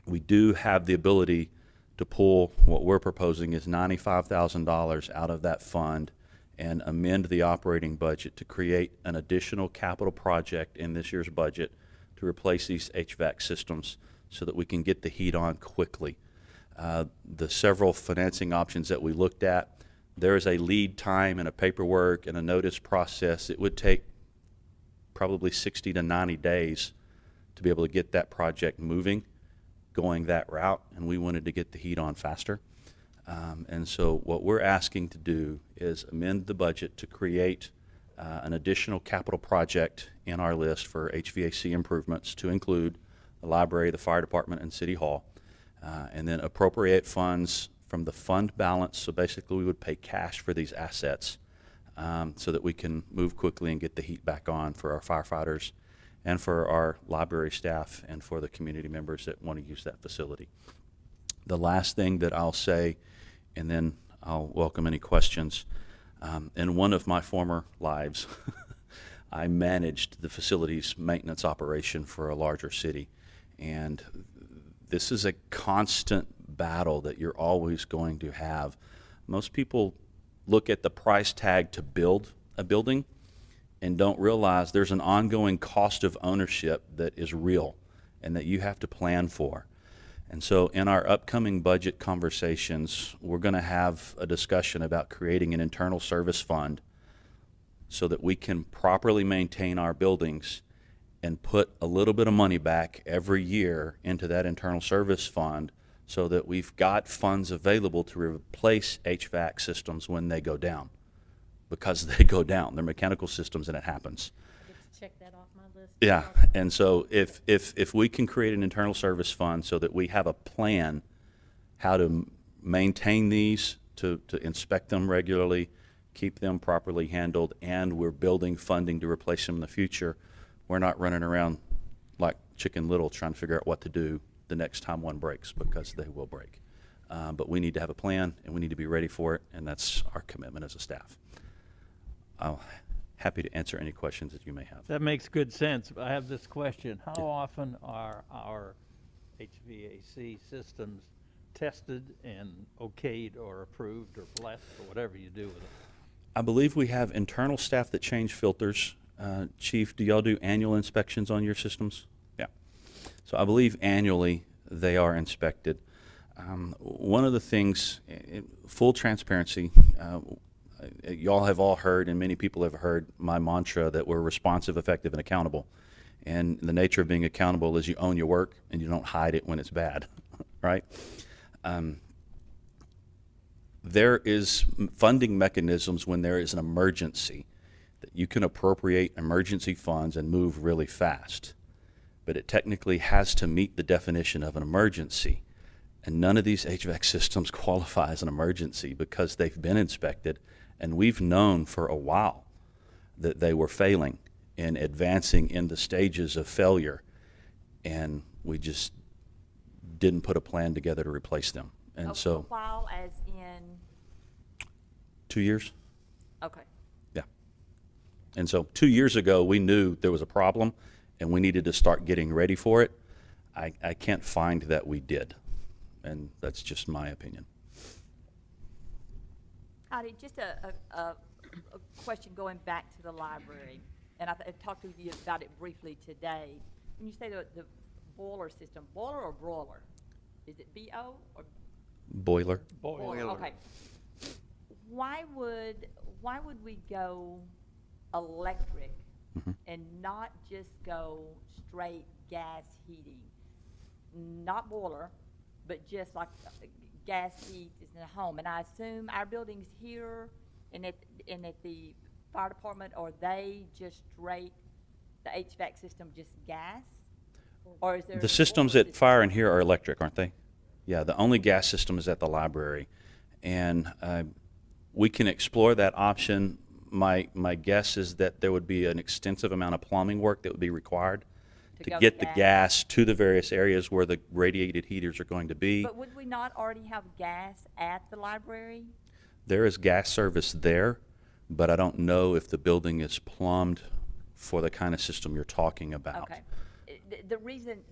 we do have the ability to pull what we're proposing is $95,000 out of that fund and amend the operating budget to create an additional capital project in this year's budget to replace these HVAC systems so that we can get the heat on quickly. The several financing options that we looked at, there is a lead time and a paperwork and a notice process. It would take probably 60 to 90 days to be able to get that project moving, going that route, and we wanted to get the heat on faster. And so what we're asking to do is amend the budget to create an additional capital project in our list for HVAC improvements to include the library, the fire department, and city hall, and then appropriate funds from the fund balance. So basically, we would pay cash for these assets so that we can move quickly and get the heat back on for our firefighters and for our library staff and for the community members that want to use that facility. The last thing that I'll say, and then I'll welcome any questions. In one of my former lives, I managed the facilities maintenance operation for a larger city. And this is a constant battle that you're always going to have. Most people look at the price tag to build a building and don't realize there's an ongoing cost of ownership that is real and that you have to plan for. And so in our upcoming budget conversations, we're going to have a discussion about creating an internal service fund so that we can properly maintain our buildings and put a little bit of money back every year into that internal service fund so that we've got funds available to replace HVAC systems when they go down, because they go down. They're mechanical systems and it happens. I get to check that off my list. Yeah, and so if we can create an internal service fund so that we have a plan how to maintain these, to inspect them regularly, keep them properly handled, and we're building funding to replace them in the future, we're not running around like Chicken Little trying to figure out what to do the next time one breaks, because they will break. But we need to have a plan, and we need to be ready for it, and that's our commitment as a staff. I'm happy to answer any questions that you may have. That makes good sense. I have this question. How often are our HVAC systems tested and okayed or approved or blessed or whatever you do with them? I believe we have internal staff that change filters. Chief, do y'all do annual inspections on your systems? Yeah. So I believe annually they are inspected. One of the things, full transparency, y'all have all heard, and many people have heard my mantra that we're responsive, effective, and accountable. And the nature of being accountable is you own your work and you don't hide it when it's bad, right? There is funding mechanisms when there is an emergency that you can appropriate emergency funds and move really fast. But it technically has to meet the definition of an emergency. And none of these HVAC systems qualify as an emergency because they've been inspected, and we've known for a while that they were failing and advancing in the stages of failure, and we just didn't put a plan together to replace them. And so, A while as in, 2 years? okay. Yeah. And so 2 years ago, we knew there was a problem, and we needed to start getting ready for it. I can't find that we did, and that's just my opinion. Heidi, just a question going back to the library, and I talked to you about it briefly today. When you say the boiler system, boiler or broiler? Is it B-O or? Boiler? Boiler. Okay. Why would we go electric and not just go straight gas heating? Not boiler, but just like gas heat is in the home. And I assume our buildings here and at the fire department, are they just straight, the HVAC system just gas? Or is there? The systems at fire and here are electric, aren't they? Yeah, the only gas system is at the library. And we can explore that option. My guess is that there would be an extensive amount of plumbing work that would be required to go get to the gas to the various areas where the radiated heaters are going to be. But would we not already have gas at the library? There is gas service there, but I don't know if the building is plumbed for the kind of system you're talking about. Okay. The reason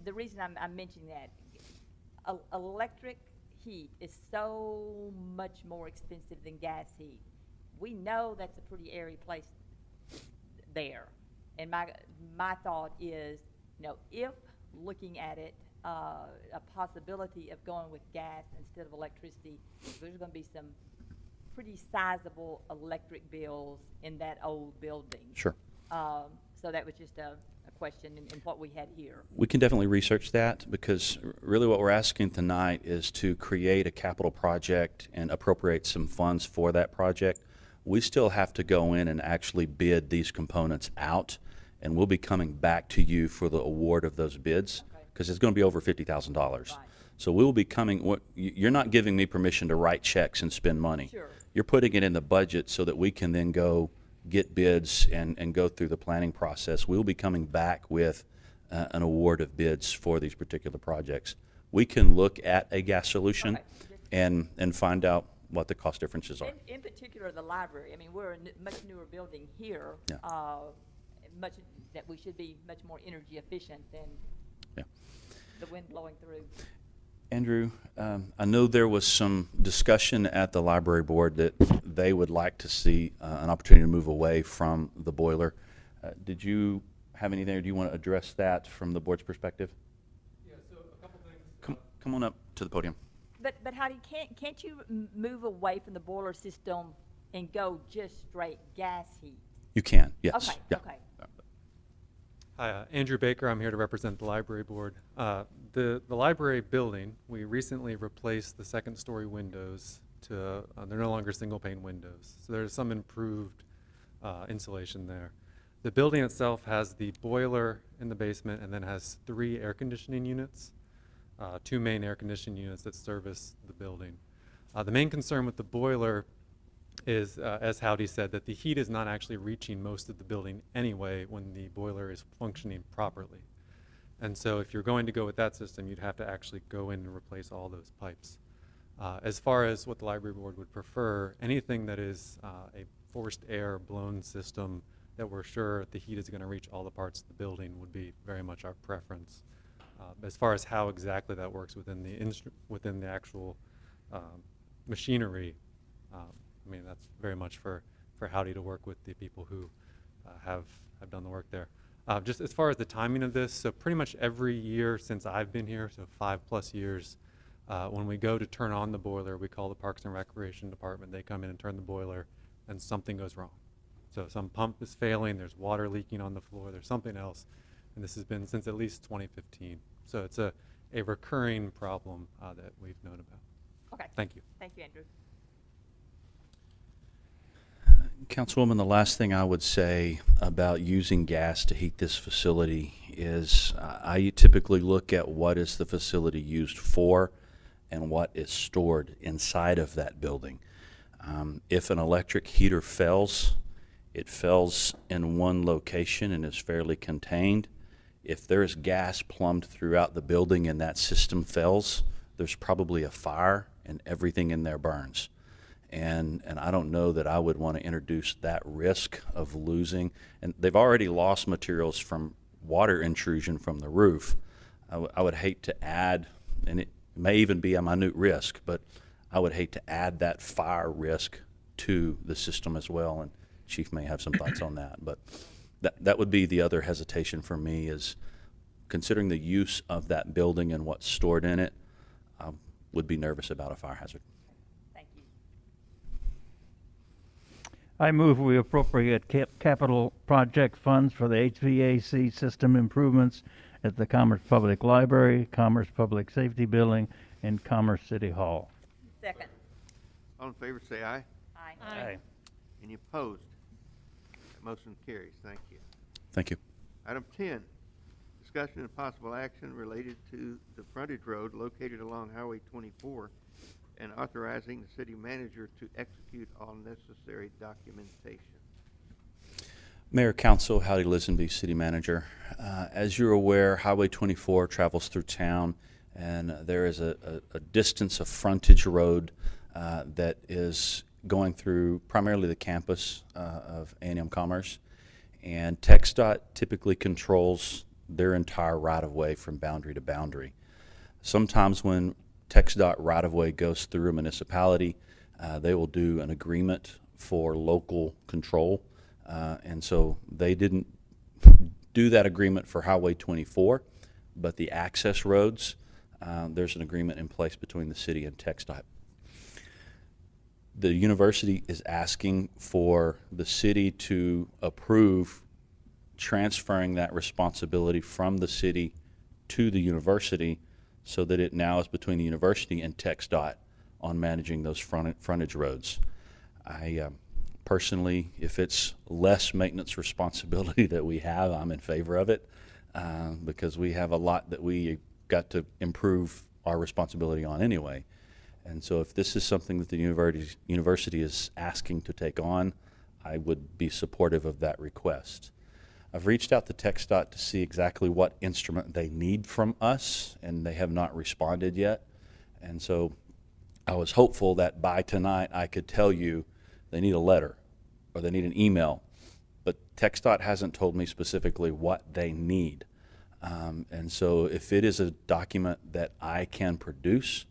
I'm mentioning that, electric heat is so much more expensive than gas heat. We know that's a pretty airy place there. And my thought is, if looking at it, a possibility of going with gas instead of electricity, there's going to be some pretty sizable electric bills in that old building. Sure. So that was just question in what we had here. We can definitely research that, because really what we're asking tonight is to create a capital project and appropriate some funds for that project. We still have to go in and actually bid these components out, and we'll be coming back to you for the award of those bids, Okay. because it's going to be over $50,000. Right. So we will be coming, you're not giving me permission to write checks and spend money. Sure. You're putting it in the budget so that we can then go get bids and go through the planning process. We'll be coming back with an award of bids for these particular projects. We can look at a gas solution Okay. and find out what the cost differences are. In particular, the library, I mean, we're a much newer building here. Yeah. Much, that we should be much more energy efficient than Yeah. the wind blowing through. Andrew, I know there was some discussion at the library board that they would like to see an opportunity to move away from the boiler. Did you have anything, or do you want to address that from the board's perspective? Yeah, so a couple things. Come on up to the podium. But Howdy, can't you move away from the boiler system and go just straight gas heat? You can, yes. Okay, Yeah. okay. Hi, Andrew Baker. I'm here to represent the library board. The library building, we recently replaced the second-story windows to, they're no longer single-pane windows. So there's some improved insulation there. The building itself has the boiler in the basement and then has 3 air conditioning units, 2 main air conditioning units that service the building. The main concern with the boiler is, as Howdy said, that the heat is not actually reaching most of the building anyway when the boiler is functioning properly. And so if you're going to go with that system, you'd have to actually go in and replace all those pipes. As far as what the library board would prefer, anything that is a forced air blown system that we're sure the heat is going to reach all the parts of the building would be very much our preference. As far as how exactly that works within the actual machinery, I mean, that's very much for Howdy to work with the people who have done the work there. Just as far as the timing of this, so pretty much every year since I've been here, so 5+ years, when we go to turn on the boiler, we call the Parks and Recreation Department. They come in and turn the boiler, and something goes wrong. So some pump is failing, there's water leaking on the floor, there's something else, and this has been since at least 2015. So it's a recurring problem that we've known about. Okay. Thank you. Thank you, Andrew. Councilwoman, the last thing I would say about using gas to heat this facility is I typically look at what is the facility used for and what is stored inside of that building. If an electric heater fails, it fails in one location and is fairly contained. If there is gas plumbed throughout the building and that system fails, there's probably a fire and everything in there burns. And I don't know that I would want to introduce that risk of losing. And they've already lost materials from water intrusion from the roof. I would hate to add, and it may even be a minute risk, but I would hate to add that fire risk to the system as well. And Chief may have some thoughts on that. But that would be the other hesitation for me, is considering the use of that building and what's stored in it, I would be nervous about a fire hazard. Thank you. I move we appropriate capital project funds for the HVAC system improvements at the Commerce Public Library, Commerce Public Safety Building, and Commerce City Hall. Second. All in favor, say aye. Aye. Aye. Any opposed? That motion carries. Thank you. Thank you. Item 10, discussion and possible action related to the frontage road located along Highway 24 and authorizing the city manager to execute all necessary documentation. Mayor, Council, Howdy Lisenby, City Manager. As you're aware, Highway 24 travels through town, and there is a distance of frontage road that is going through primarily the campus of A&M Commerce. And TxDOT typically controls their entire right-of-way from boundary to boundary. Sometimes when TxDOT right-of-way goes through a municipality, they will do an agreement for local control. And so they didn't do that agreement for Highway 24, but the access roads, there's an agreement in place between the city and TxDOT. The university is asking for the city to approve transferring that responsibility from the city to the university so that it now is between the university and TxDOT on managing those frontage roads. I personally, if it's less maintenance responsibility that we have, I'm in favor of it because we have a lot that we got to improve our responsibility on anyway. And so if this is something that the university is asking to take on, I would be supportive of that request. I've reached out to TxDOT to see exactly what instrument they need from us, and they have not responded yet. And so I was hopeful that by tonight I could tell you they need a letter or they need an email, but TxDOT hasn't told me specifically what they need. And so if it is a document that I can produce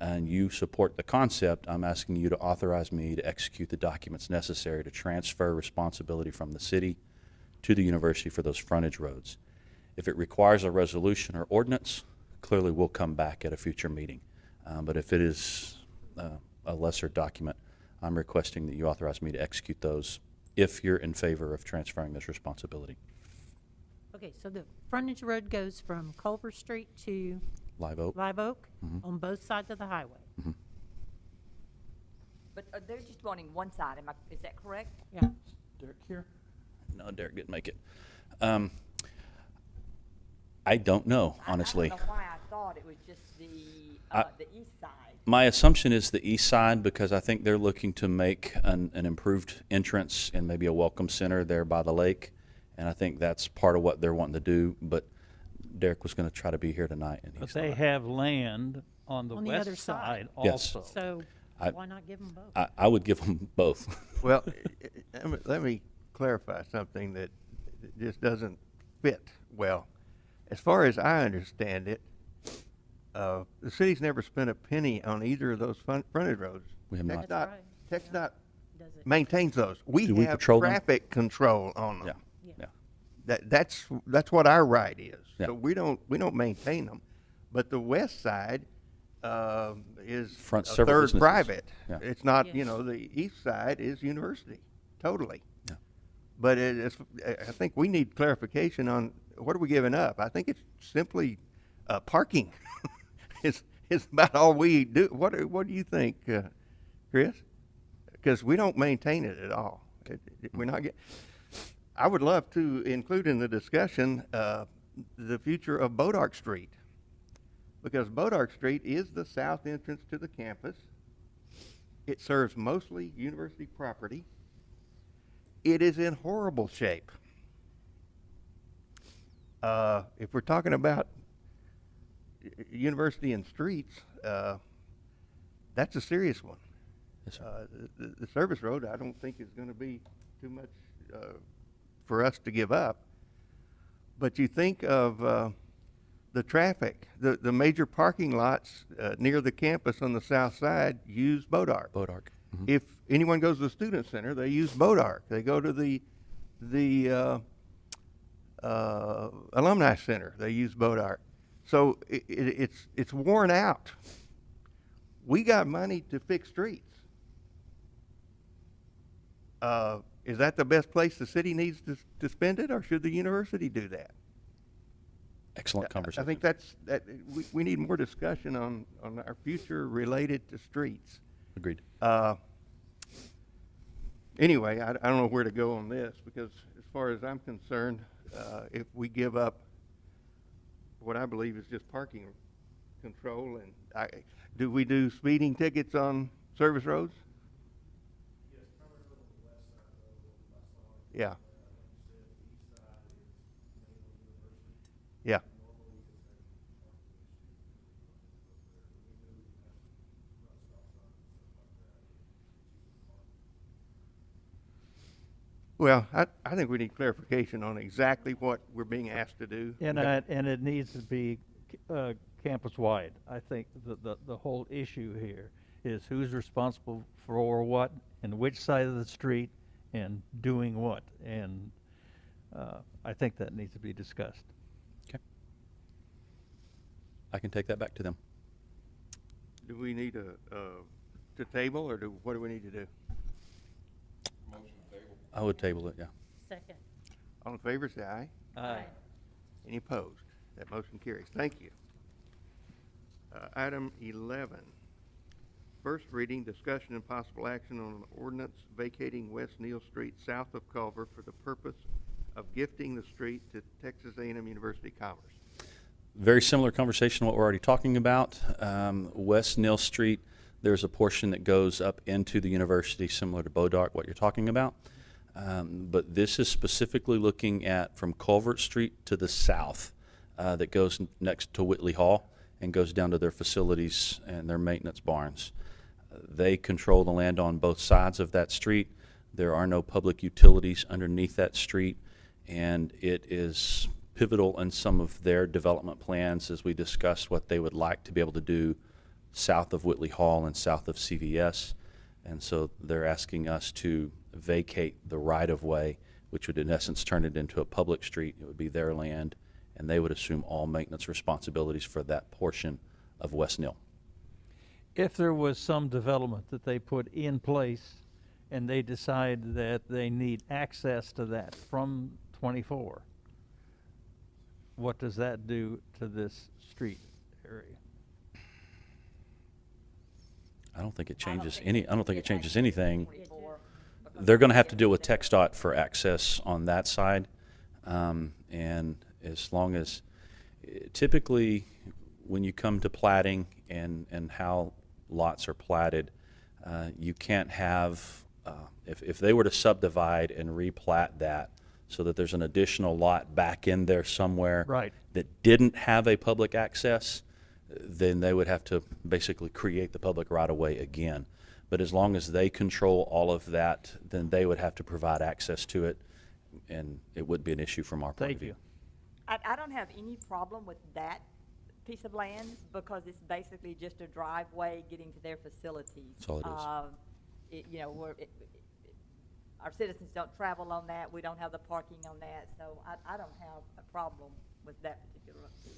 and you support the concept, I'm asking you to authorize me to execute the documents necessary to transfer responsibility from the city to the university for those frontage roads. If it requires a resolution or ordinance, clearly we'll come back at a future meeting. But if it is a lesser document, I'm requesting that you authorize me to execute those if you're in favor of transferring this responsibility. Okay, so the frontage road goes from Culver Street to Live Oak? Live Oak Mhm. on both sides of the highway. But they're just wanting one side, is that correct? Yeah. Derek here? No, Derek didn't make it. I don't know, honestly. I don't know why I thought it was just the east side. My assumption is the east side because I think they're looking to make an improved entrance and maybe a welcome center there by the lake. And I think that's part of what they're wanting to do. But Derek was going to try to be here tonight. And But he's they not. have land on the On the other west side. side Yes. also. So why not give them both? I would give them both. Well, let me clarify something that just doesn't fit well. As far as I understand it, the city's never spent a penny on either of those frontage roads. We have not. That's right. TxDOT Does it? maintains those. We Do we have patrol them? traffic control on them. Yeah, Yeah. yeah. That's what our right is. Yeah. So we don't maintain them. But the west side is Front a several third businesses. private. Yeah. It's not, Yeah. the east side is university, totally. Yeah. But I think we need clarification on what are we giving up. I think it's simply parking. It's about all we do. What do you think, Chris? Because we don't maintain it at all. We're not I would love to include in the discussion the future of Bodark Street, because Bodark Street is the south entrance to the campus. It serves mostly university property. It is in horrible shape. If we're talking about university and streets, that's a serious one. Yes, sir. The service road, I don't think is going to be too much for us to give up. But you think of the traffic, the major parking lots near the campus on the south side use Bodark. Bodark. Mhm. If anyone goes to the student center, they use Bodark. They go to the alumni center, they use Bodark. So it's worn out. We got money to fix streets. Is that the best place the city needs to spend it, or should the university do that? Excellent conversation. I think we need more discussion on our future related to streets. Agreed. Anyway, I don't know where to go on this, because as far as I'm concerned, if we give up what I believe is just parking control, and do we do speeding tickets on service roads? Yeah. Yeah. Well, I think we need clarification on exactly what we're being asked to do. And it needs to be campus-wide. I think the whole issue here is who's responsible for what and which side of the street and doing what. And I think that needs to be discussed. Okay. I can take that back to them. Do we need to table, or what do we need to do? Motion to table. I would table it, yeah. Second. All in favor, say aye. Aye. Any opposed? That motion carries. Thank you. Item 11, first reading, discussion and possible action on an ordinance vacating West Neal Street south of Culver for the purpose of gifting the street to Texas A&M University Commerce. Very similar conversation to what we're already talking about. West Neal Street, there's a portion that goes up into the university similar to Bodark, what you're talking about. But this is specifically looking at from Culvert Street to the south that goes next to Whitley Hall and goes down to their facilities and their maintenance barns. They control the land on both sides of that street. There are no public utilities underneath that street, and it is pivotal in some of their development plans as we discussed what they would like to be able to do south of Whitley Hall and south of CVS. And so they're asking us to vacate the right-of-way, which would in essence turn it into a public street. It would be their land, and they would assume all maintenance responsibilities for that portion of West Neal. If there was some development that they put in place and they decide that they need access to that from 24, what does that do to this street area? I don't think it I don't changes think any, it- I don't think it it changes actually anything. 24, because They're going to have it's to deal with different. TxDOT for access on that side. And as long as, typically, when you come to platting and how lots are platted, you can't have, if they were to subdivide and replat that so that there's an additional lot back in there somewhere Right. that didn't have a public access, then they would have to basically create the public right-of-way again. But as long as they control all of that, then they would have to provide access to it, and it wouldn't be an issue from our point of Thank view. you. I don't have any problem with that piece of land because it's basically just a driveway getting to their facilities. That's all it is. You know, our citizens don't travel on that, we don't have the parking on that, so I don't have a problem with that particular piece.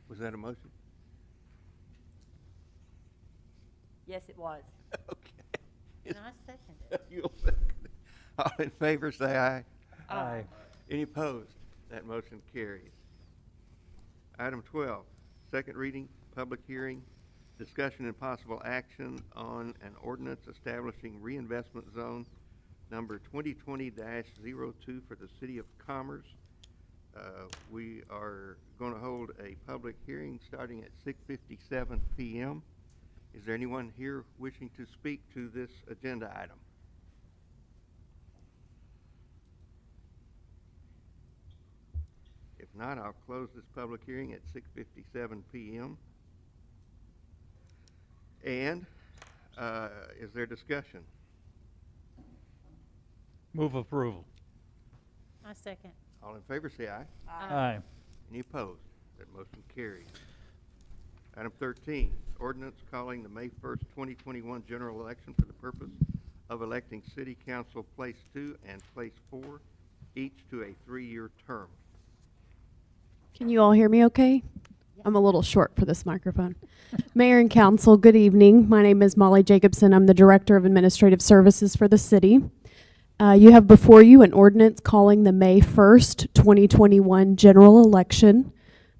Was that a motion? Yes, it was. Okay. And I second it. You'll second it. All in favor, say aye. Aye. Any opposed? That motion carries. Item 12, second reading, public hearing, discussion and possible action on an ordinance establishing reinvestment zone number 2020-02 for the City of Commerce. We are going to hold a public hearing starting at 6:57 p.m. Is there anyone here wishing to speak to this agenda item? If not, I'll close this public hearing at 6:57 p.m. And is there discussion? Move approval. I second. All in favor, say aye. Aye. Any opposed? That motion carries. Item 13, ordinance calling the May 1st, 2021 general election for the purpose of electing City Council Place 2 and Place 4, each to a 3-year term. Can you all hear me okay? I'm a little short for this microphone. Mayor and council, good evening. My name is Molly Jacobson. I'm the Director of Administrative Services for the city. You have before you an ordinance calling the May 1st, 2021 general election.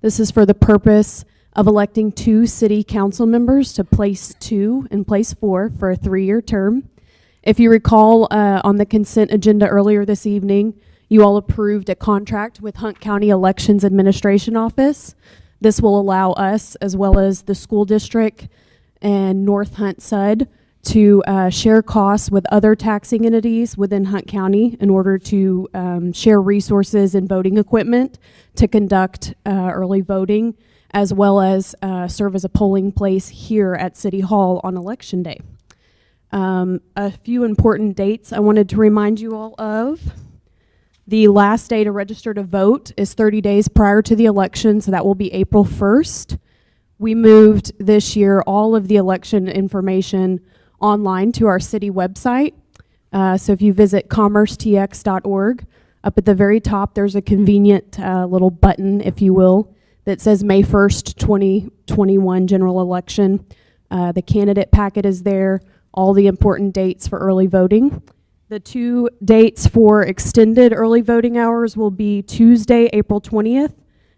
This is for the purpose of electing 2 city council members to Place 2 and Place 4 for a 3-year term. If you recall, on the consent agenda earlier this evening, you all approved a contract with Hunt County Elections Administration Office. This will allow us, as well as the school district and North Hunt SUD, to share costs with other taxing entities within Hunt County in order to share resources and voting equipment to conduct early voting, as well as serve as a polling place here at City Hall on Election Day. A few important dates I wanted to remind you all of. The last day to register to vote is 30 days prior to the election, so that will be April 1st. We moved this year all of the election information online to our city website. So if you visit commercetx.org, up at the very top there's a convenient little button, if you will, that says May 1st, 2021 general election. The candidate packet is there. all the important dates for early voting. The 2 dates for extended early voting hours will be Tuesday, April 20th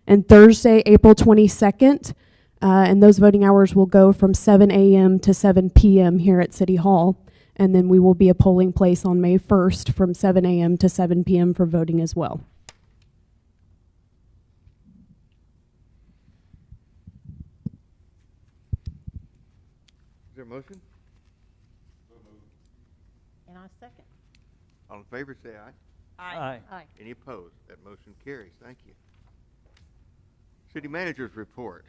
and Thursday, April 22nd. And those voting hours will go from 7 a.m. to 7 p.m. here at City Hall. And then we will be a polling place on May 1st from 7 a.m. to 7 p.m. for voting as well. Is there a motion? And I second. All in favor, say aye. Aye. Aye. Any opposed? That motion carries. Thank you. City Manager's report.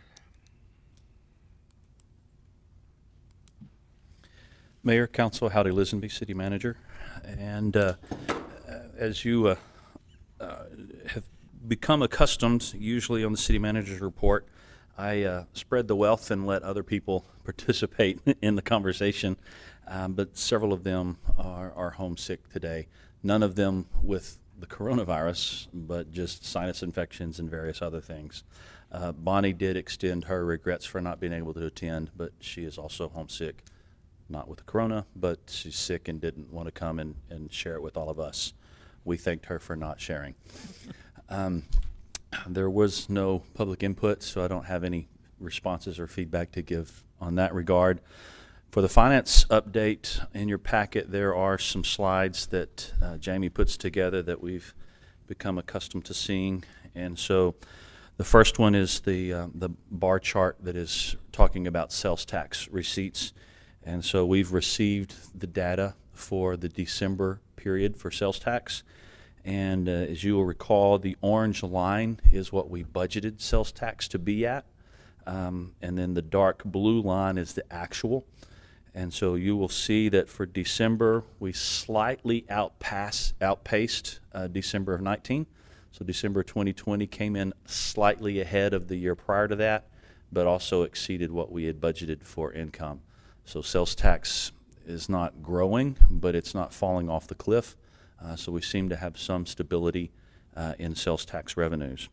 Mayor, Council, Howdy Lisenby, City Manager. And as you have become accustomed, usually on the City Manager's report, I spread the wealth and let other people participate in the conversation, but several of them are homesick today. None of them with the coronavirus, but just sinus infections and various other things. Bonnie did extend her regrets for not being able to attend, but she is also homesick. Not with the corona, but she's sick and didn't want to come and share it with all of us. We thanked her for not sharing. There was no public input, so I don't have any responses or feedback to give on that regard. For the finance update in your packet, there are some slides that Jamie puts together that we've become accustomed to seeing. And so the first one is the bar chart that is talking about sales tax receipts. And so we've received the data for the December period for sales tax. And as you will recall, the orange line is what we budgeted sales tax to be at. And then the dark blue line is the actual. And so you will see that for December, we slightly outpaced December of 19. So December 2020 came in slightly ahead of the year prior to that, but also exceeded what we had budgeted for income. So sales tax is not growing, but it's not falling off the cliff. So we seem to have some stability in sales tax revenues.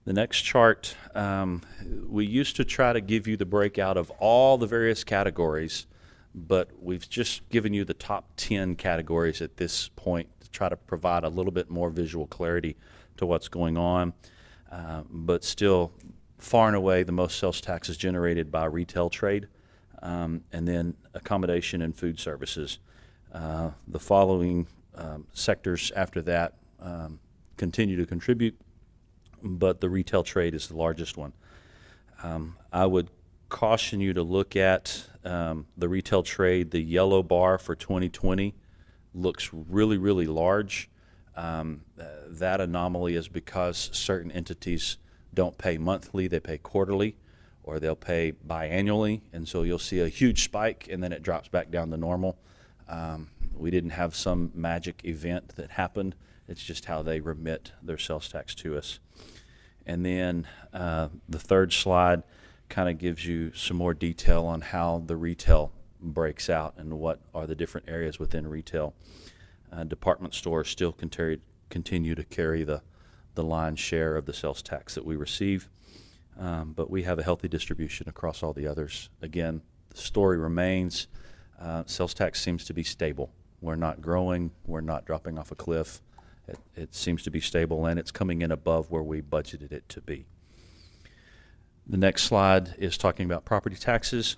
The next chart, we used to try to give you the breakout of all the various categories, but we've just given you the top 10 categories at this point to try to provide a little bit more visual clarity to what's going on. But still, far and away, the most sales tax is generated by retail trade. And then accommodation and food services. The following sectors after that continue to contribute, but the retail trade is the largest one. I would caution you to look at the retail trade. The yellow bar for 2020 looks really, really large. That anomaly is because certain entities don't pay monthly, they pay quarterly, or they'll pay biannually, and so you'll see a huge spike and then it drops back down to normal. We didn't have some magic event that happened. It's just how they remit their sales tax to us. And then the third slide kind of gives you some more detail on how the retail breaks out and what are the different areas within retail. Department stores still continue to carry the lion's share of the sales tax that we receive. But we have a healthy distribution across all the others. Again, the story remains, sales tax seems to be stable. We're not growing, we're not dropping off a cliff. It seems to be stable, and it's coming in above where we budgeted it to be. The next slide is talking about property taxes.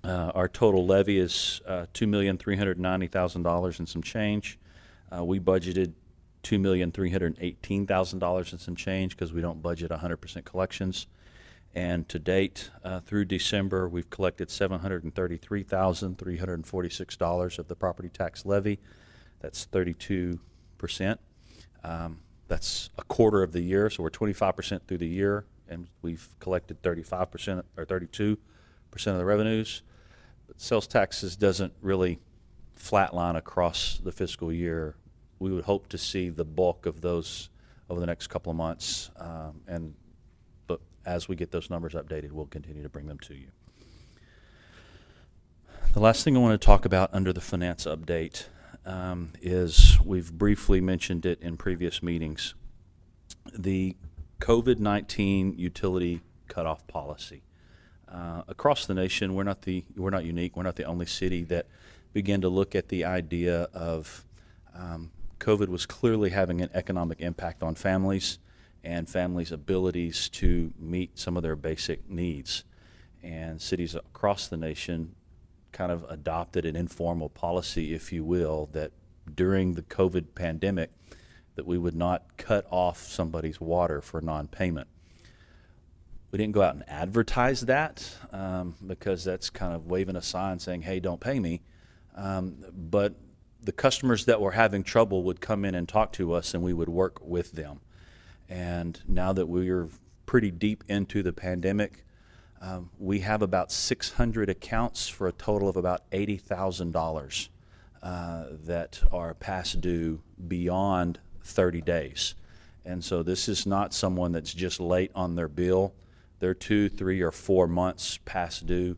Our total levy is $2,390,000 and some change. We budgeted $2,318,000 and some change because we don't budget 100% collections. And to date, through December, we've collected $733,346 of the property tax levy. That's 32%. That's a quarter of the year, so we're 25% through the year, and we've collected 35% or 32% of the revenues. But sales taxes doesn't really flatline across the fiscal year. We would hope to see the bulk of those over the next couple of months, but as we get those numbers updated, we'll continue to bring them to you. The last thing I want to talk about under the finance update is, we've briefly mentioned it in previous meetings, the COVID-19 utility cutoff policy. Across the nation, we're not unique. We're not the only city that began to look at the idea of COVID was clearly having an economic impact on families and families' abilities to meet some of their basic needs. And cities across the nation kind of adopted an informal policy, if you will, that during the COVID pandemic, that we would not cut off somebody's water for non-payment. We didn't go out and advertise that because that's kind of waving a sign saying, hey, don't pay me. But the customers that were having trouble would come in and talk to us, and we would work with them. And now that we're pretty deep into the pandemic, we have about 600 accounts for a total of about $80,000 that are past due beyond 30 days. And so this is not someone that's just late on their bill. They're 2, 3, or 4 months past due.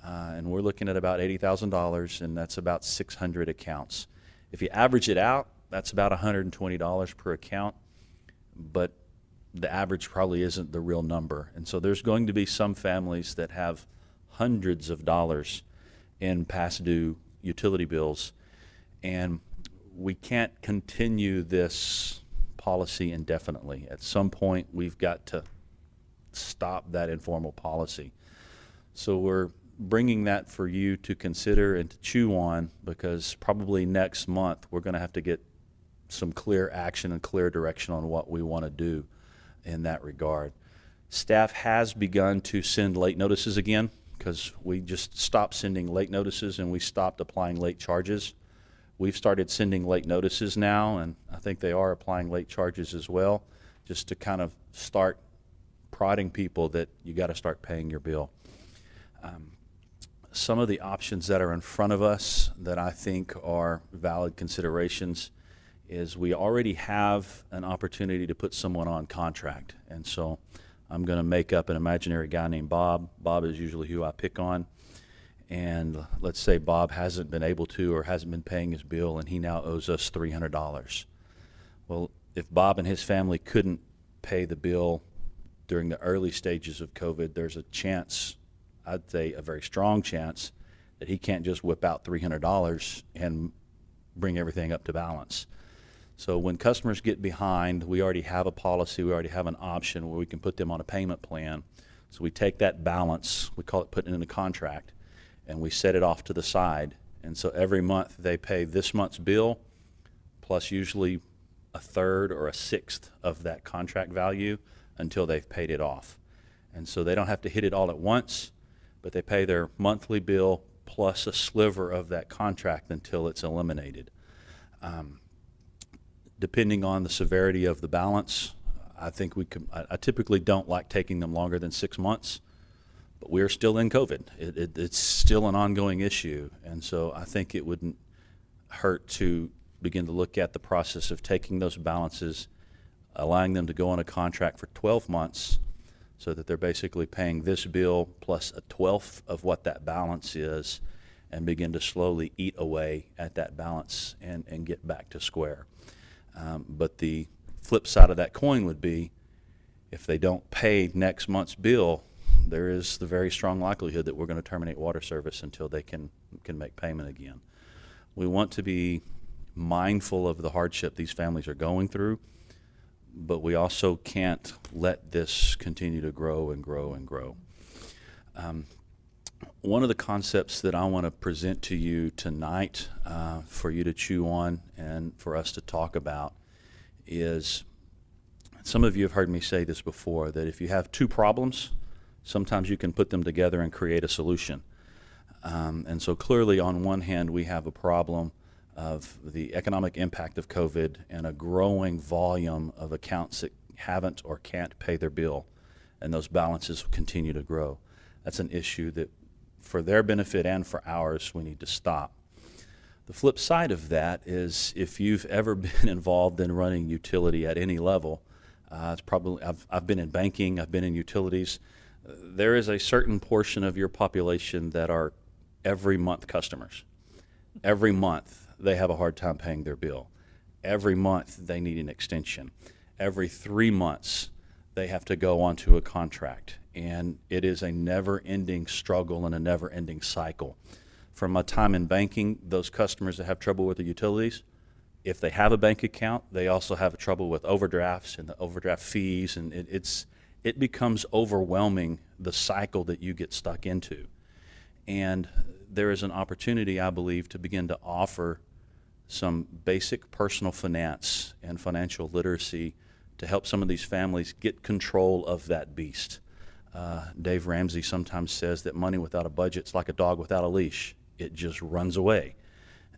And we're looking at about $80,000, and that's about 600 accounts. If you average it out, that's about $120 per account, but the average probably isn't the real number. And so there's going to be some families that have hundreds of dollars in past due utility bills, and we can't continue this policy indefinitely. At some point, we've got to stop that informal policy. So we're bringing that for you to consider and to chew on, because probably next month we're going to have to get some clear action and clear direction on what we want to do in that regard. Staff has begun to send late notices again, because we just stopped sending late notices and we stopped applying late charges. We've started sending late notices now, and I think they are applying late charges as well, just to kind of start prodding people that you got to start paying your bill. Some of the options that are in front of us that I think are valid considerations is we already have an opportunity to put someone on contract. And so I'm going to make up an imaginary guy named Bob. Bob is usually who I pick on. And let's say Bob hasn't been able to or hasn't been paying his bill, and he now owes us $300. Well, if Bob and his family couldn't pay the bill during the early stages of COVID, there's a chance, I'd say a very strong chance, that he can't just whip out $300 and bring everything up to balance. So when customers get behind, we already have a policy, we already have an option where we can put them on a payment plan. So we take that balance, we call it putting it in a contract, and we set it off to the side. And so every month they pay this month's bill plus usually a third or a sixth of that contract value until they've paid it off. And so they don't have to hit it all at once, but they pay their monthly bill plus a sliver of that contract until it's eliminated. Depending on the severity of the balance, I think we can, I typically don't like taking them longer than 6 months, but we're still in COVID. It's still an ongoing issue, and so I think it wouldn't hurt to begin to look at the process of taking those balances, allowing them to go on a contract for 12 months so that they're basically paying this bill plus a 12th of what that balance is, and begin to slowly eat away at that balance and get back to square. But the flip side of that coin would be, if they don't pay next month's bill, there is the very strong likelihood that we're going to terminate water service until they can make payment again. We want to be mindful of the hardship these families are going through, but we also can't let this continue to grow and grow and grow. One of the concepts that I want to present to you tonight for you to chew on and for us to talk about is, some of you have heard me say this before, that if you have two problems, sometimes you can put them together and create a solution. And so clearly, on one hand, we have a problem of the economic impact of COVID and a growing volume of accounts that haven't or can't pay their bill, and those balances continue to grow. That's an issue that, for their benefit and for ours, we need to stop. The flip side of that is, if you've ever been involved in running utility at any level, it's probably, I've been in banking, I've been in utilities. There is a certain portion of your population that are every month customers. Every month they have a hard time paying their bill. Every month they need an extension. Every 3 months they have to go onto a contract. and it is a never-ending struggle and a never-ending cycle. From my time in banking, those customers that have trouble with the utilities, if they have a bank account, they also have trouble with overdrafts and the overdraft fees, and it becomes overwhelming, the cycle that you get stuck into. And there is an opportunity, I believe, to begin to offer some basic personal finance and financial literacy to help some of these families get control of that beast. Dave Ramsey sometimes says that money without a budget is like a dog without a leash. It just runs away.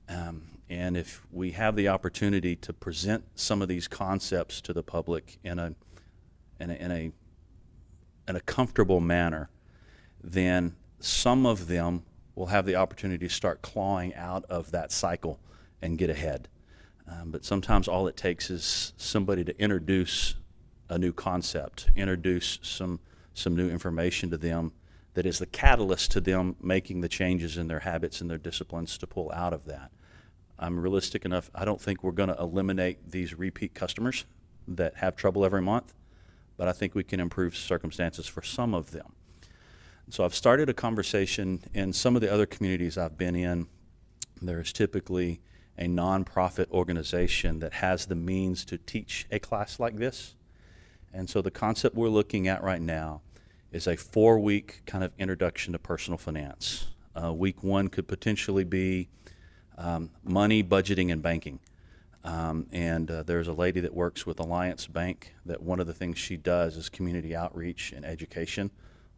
And if we have the opportunity to present some of these concepts to the public in a comfortable manner, then some of them will have the opportunity to start clawing out of that cycle and get ahead. But sometimes all it takes is somebody to introduce a new concept, introduce some new information to them that is the catalyst to them making the changes in their habits and their disciplines to pull out of that. I'm realistic enough, I don't think we're going to eliminate these repeat customers that have trouble every month, but I think we can improve circumstances for some of them. So I've started a conversation in some of the other communities I've been in. There's typically a nonprofit organization that has the means to teach a class like this. And so the concept we're looking at right now is a 4-week kind of introduction to personal finance. Week 1 could potentially be money, budgeting, and banking. There's a lady that works with Alliance Bank that one of the things she does is community outreach and education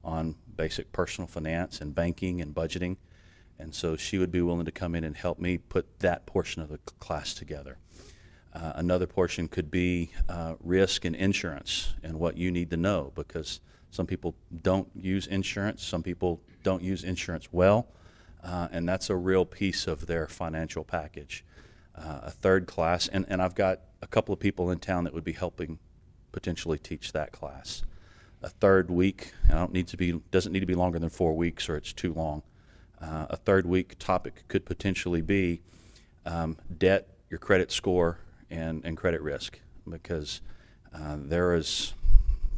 on basic personal finance and banking and budgeting. And so she would be willing to come in and help me put that portion of the class together. Another portion could be risk and insurance and what you need to know, because some people don't use insurance, some people don't use insurance well, and that's a real piece of their financial package. A third class, and I've got a couple of people in town that would be helping potentially teach that class. A third week, and doesn't need to be longer than 4 weeks or it's too long. A third week topic could potentially be debt, your credit score, and credit risk, because there is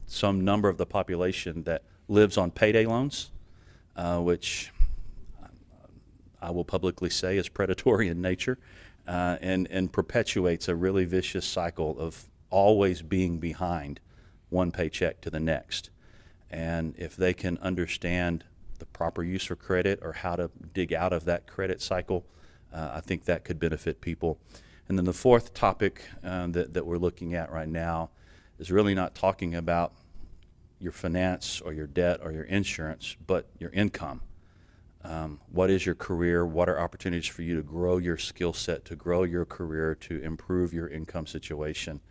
some number of the population that lives on payday loans, which I will publicly say is predatory in nature, and perpetuates a really vicious cycle of always being behind one paycheck to the next. And if they can understand the proper use of credit or how to dig out of that credit cycle, I think that could benefit people. And then the fourth topic that we're looking at right now is really not talking about your finance or your debt or your insurance, but your income. What is your career? What are opportunities for you to grow your skill set, to grow your career, to improve your income situation?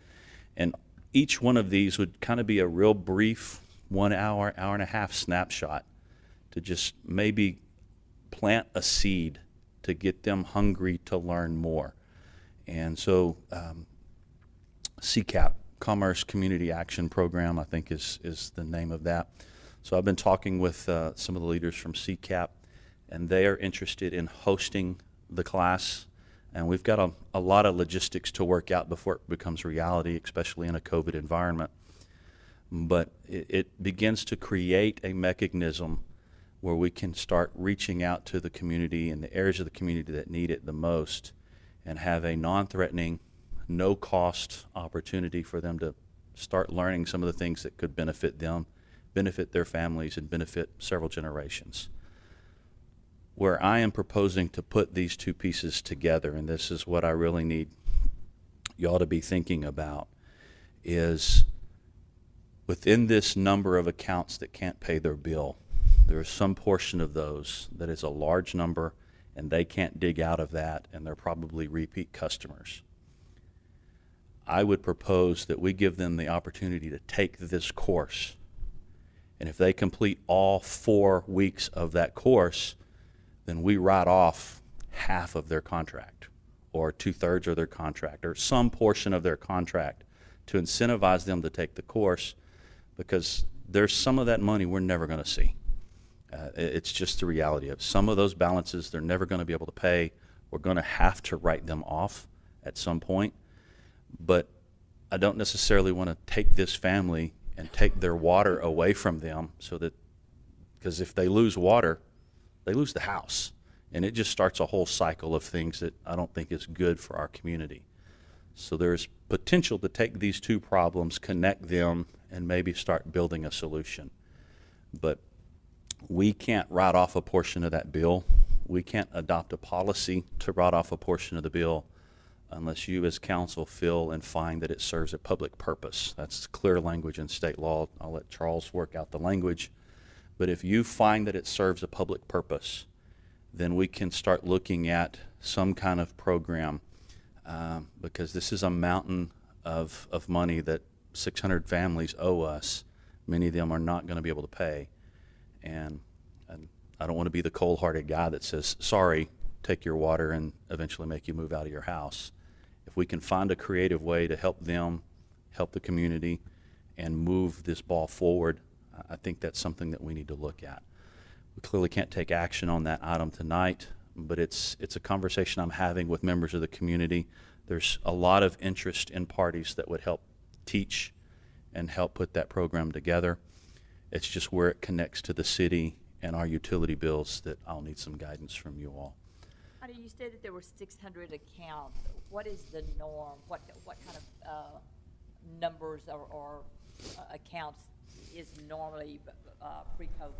And each one of these would kind of be a real brief 1 hour, hour and a half snapshot to just maybe plant a seed to get them hungry to learn more. And so CCAP, Commerce Community Action Program, I think is the name of that. So I've been talking with some of the leaders from CCAP, and they are interested in hosting the class. And we've got a lot of logistics to work out before it becomes reality, especially in a COVID environment. But it begins to create a mechanism where we can start reaching out to the community and the areas of the community that need it the most, and have a non-threatening, no-cost opportunity for them to start learning some of the things that could benefit them, benefit their families, and benefit several generations. Where I am proposing to put these two pieces together, and this is what I really need y'all to be thinking about, is within this number of accounts that can't pay their bill, there is some portion of those that is a large number, and they can't dig out of that, and they're probably repeat customers. I would propose that we give them the opportunity to take this course, and if they complete all 4 weeks of that course, then we write off half of their contract, or 2/3 of their contract, or some portion of their contract, to incentivize them to take the course, because there's some of that money we're never going to see. It's just the reality of some of those balances they're never going to be able to pay. We're going to have to write them off at some point. But I don't necessarily want to take this family and take their water away from them, so that, because if they lose water, they lose the house. And it just starts a whole cycle of things that I don't think is good for our community. So there's potential to take these two problems, connect them, and maybe start building a solution. But we can't write off a portion of that bill. We can't adopt a policy to write off a portion of the bill unless you as council feel and find that it serves a public purpose. That's clear language in state law. I'll let Charles work out the language. But if you find that it serves a public purpose, then we can start looking at some kind of program, because this is a mountain of money that 600 families owe us. Many of them are not going to be able to pay. And I don't want to be the cold-hearted guy that says, sorry, take your water, and eventually make you move out of your house. If we can find a creative way to help them, help the community, and move this ball forward, I think that's something that we need to look at. We clearly can't take action on that item tonight, but it's a conversation I'm having with members of the community. There's a lot of interest in parties that would help teach and help put that program together. It's just where it connects to the city and our utility bills that I'll need some guidance from you all. Honey, you said that there were 600 accounts. What is the norm? What kind of numbers or accounts is normally pre-COVID?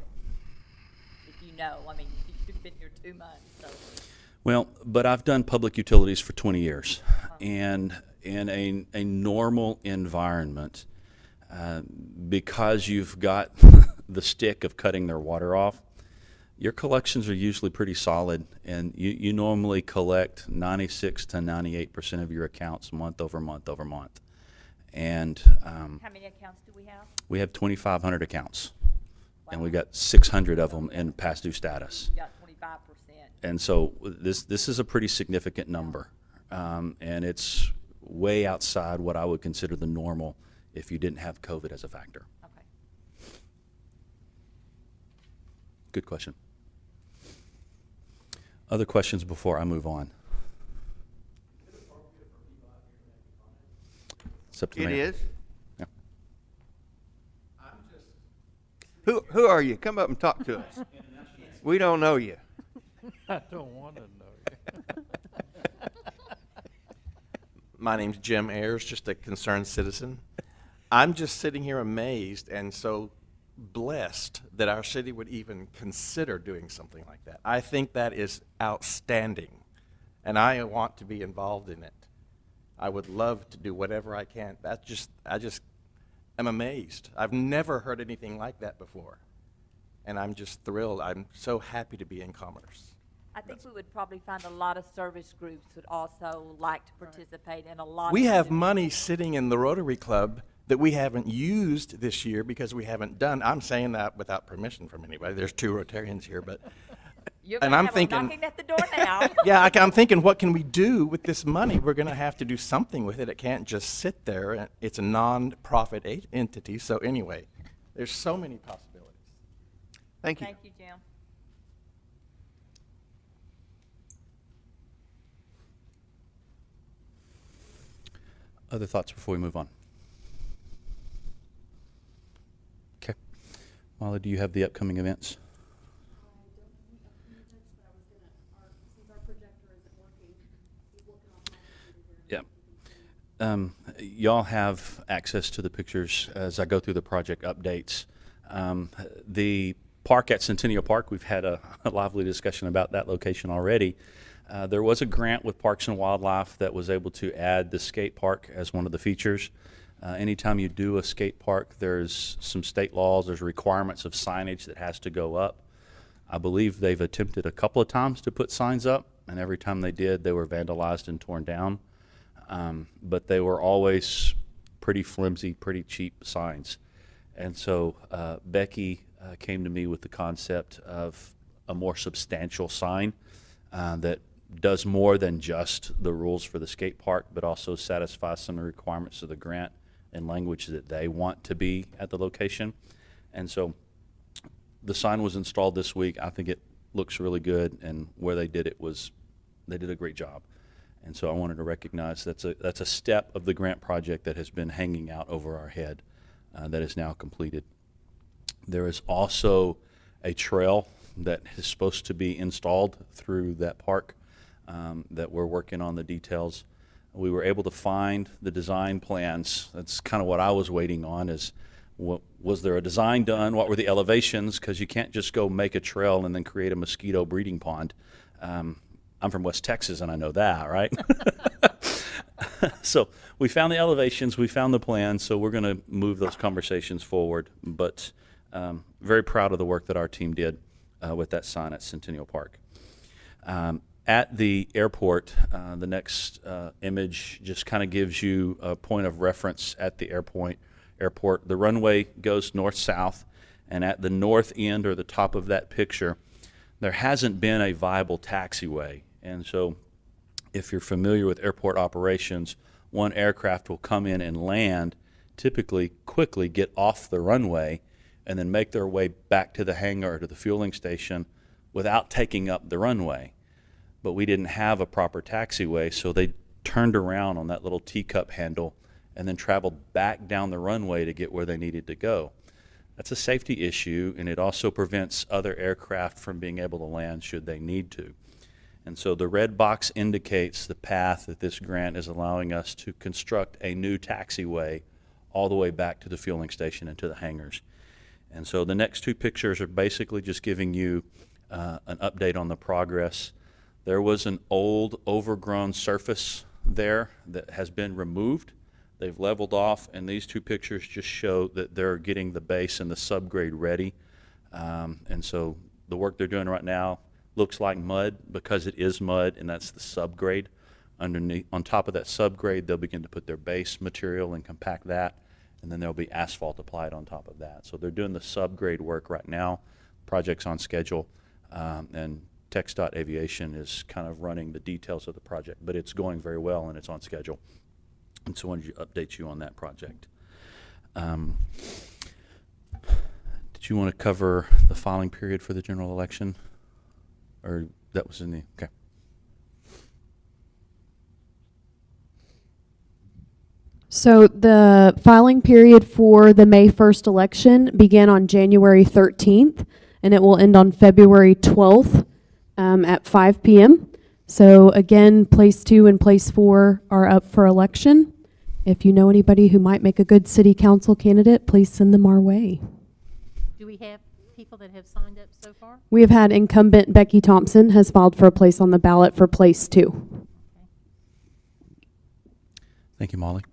If you know, I mean, you've been here 2 months, so. Well, but I've done public utilities for 20 years, and in a normal environment, because you've got the stick of cutting their water off, your collections are usually pretty solid, and you normally collect 96 to 98% of your accounts month over month over month. And How many accounts do we have? we have 2,500 accounts, and Wow. we got 600 of them in past due status. You got 25%. And so this is a pretty significant number, and it's way outside what I would consider the normal if you didn't have COVID as a factor. Okay. Good question. Other questions before I move on? It's up to the It mayor. is? Yeah. Who are you? Come up and talk to us. We don't know you. I don't want to know you. My name's Jim Ayers, just a concerned citizen. I'm just sitting here amazed and so blessed that our city would even consider doing something like that. I think that is outstanding, and I want to be involved in it. I would love to do whatever I can. I just am amazed. I've never heard anything like that before, and I'm just thrilled. I'm so happy to be in commerce. I think we would probably find a lot of service groups would also like to participate in a lot of. We have money sitting in the Rotary Club that we haven't used this year because we haven't done. I'm saying that without permission from anybody. There's 2 Rotarians here, but You're and gonna I'm have 'em thinking- knocking at the door now. yeah, I'm thinking, what can we do with this money? We're going to have to do something with it. It can't just sit there. It's a non-profit entity. So anyway, there's so many possibilities. Thank you. Thank you, Jim. Other thoughts before we move on? Okay. Molly, do you have the upcoming events? Yeah. Y'all have access to the pictures as I go through the project updates. The park at Centennial Park, we've had a lively discussion about that location already. There was a grant with Parks and Wildlife that was able to add the skate park as one of the features. Anytime you do a skate park, there's some state laws, there's requirements of signage that has to go up. I believe they've attempted a couple of times to put signs up, and every time they did, they were vandalized and torn down. But they were always pretty flimsy, pretty cheap signs. And so Becky came to me with the concept of a more substantial sign that does more than just the rules for the skate park, but also satisfies some of the requirements of the grant and language that they want to be at the location. And so the sign was installed this week. I think it looks really good, and where they did it was, they did a great job. And so I wanted to recognize that's a step of the grant project that has been hanging out over our head. that is now completed. There is also a trail that is supposed to be installed through that park that we're working on the details. We were able to find the design plans. That's kind of what I was waiting on, is was there a design done? What were the elevations? Because you can't just go make a trail and then create a mosquito breeding pond. I'm from West Texas, and I know that, right? So we found the elevations, we found the plans, so we're going to move those conversations forward. But very proud of the work that our team did with that sign at Centennial Park. At the airport, the next image just kind of gives you a point of reference at the airport. The runway goes north-south, and at the north end or the top of that picture, there hasn't been a viable taxiway. And so if you're familiar with airport operations, one aircraft will come in and land, typically quickly get off the runway, and then make their way back to the hangar or to the fueling station without taking up the runway. But we didn't have a proper taxiway, so they turned around on that little teacup handle and then traveled back down the runway to get where they needed to go. That's a safety issue, and it also prevents other aircraft from being able to land should they need to. And so the red box indicates the path that this grant is allowing us to construct a new taxiway all the way back to the fueling station and to the hangars. And so the next two pictures are basically just giving you an update on the progress. There was an old overgrown surface there that has been removed. They've leveled off, and these two pictures just show that they're getting the base and the subgrade ready. And so the work they're doing right now looks like mud because it is mud, and that's the subgrade. Underneath, on top of that subgrade, they'll begin to put their base material and compact that, and then there'll be asphalt applied on top of that. So they're doing the subgrade work right now. Project's on schedule, and TxDOT Aviation is kind of running the details of the project, but it's going very well and it's on schedule. And so I wanted to update you on that project. Did you want to cover the filing period for the general election? Or that was in the, okay. So the filing period for the May 1st election began on January 13th, and it will end on February 12th at 5 p.m. So again, place 2 and place 4 are up for election. If you know anybody who might make a good city council candidate, please send them our way. Do we have people that have signed up so far? We have had incumbent Becky Thompson has filed for a place on the ballot for place 2. Thank you, Molly.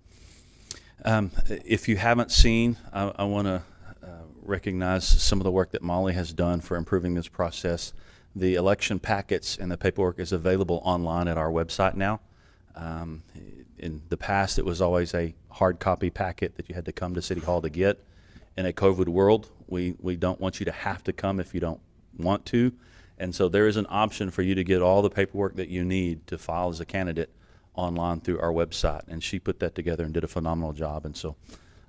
If you haven't seen, I want to recognize some of the work that Molly has done for improving this process. The election packets and the paperwork is available online at our website now. In the past, it was always a hard copy packet that you had to come to City Hall to get. In a COVID world, we don't want you to have to come if you don't want to. And so there is an option for you to get all the paperwork that you need to file as a candidate online through our website. And she put that together and did a phenomenal job. And so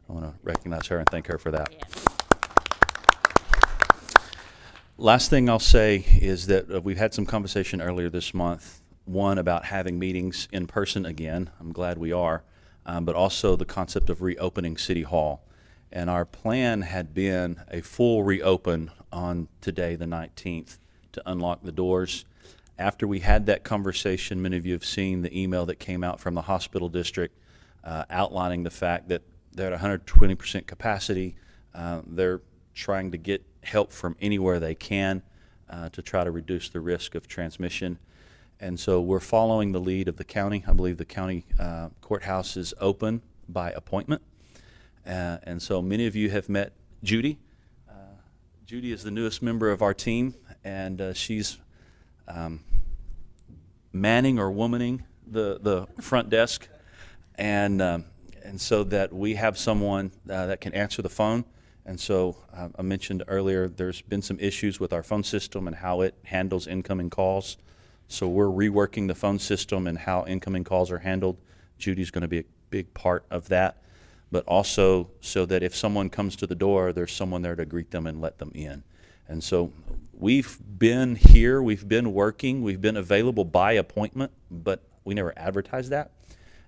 I want to recognize her and thank her for that. Yeah. Last thing I'll say is that we've had some conversation earlier this month, one about having meetings in person again. I'm glad we are, but also the concept of reopening City Hall. And our plan had been a full reopen on today, the 19th, to unlock the doors. After we had that conversation, many of you have seen the email that came out from the hospital district outlining the fact that they're at 120% capacity. They're trying to get help from anywhere they can to try to reduce the risk of transmission. And so we're following the lead of the county. I believe the county courthouse is open by appointment. And so many of you have met Judy. Judy is the newest member of our team, and she's manning or womaning the front desk, and so that we have someone that can answer the phone. And so I mentioned earlier there's been some issues with our phone system and how it handles incoming calls. So we're reworking the phone system and how incoming calls are handled. Judy's going to be a big part of that, but also so that if someone comes to the door, there's someone there to greet them and let them in. And so we've been here, we've been working, we've been available by appointment, but we never advertised that.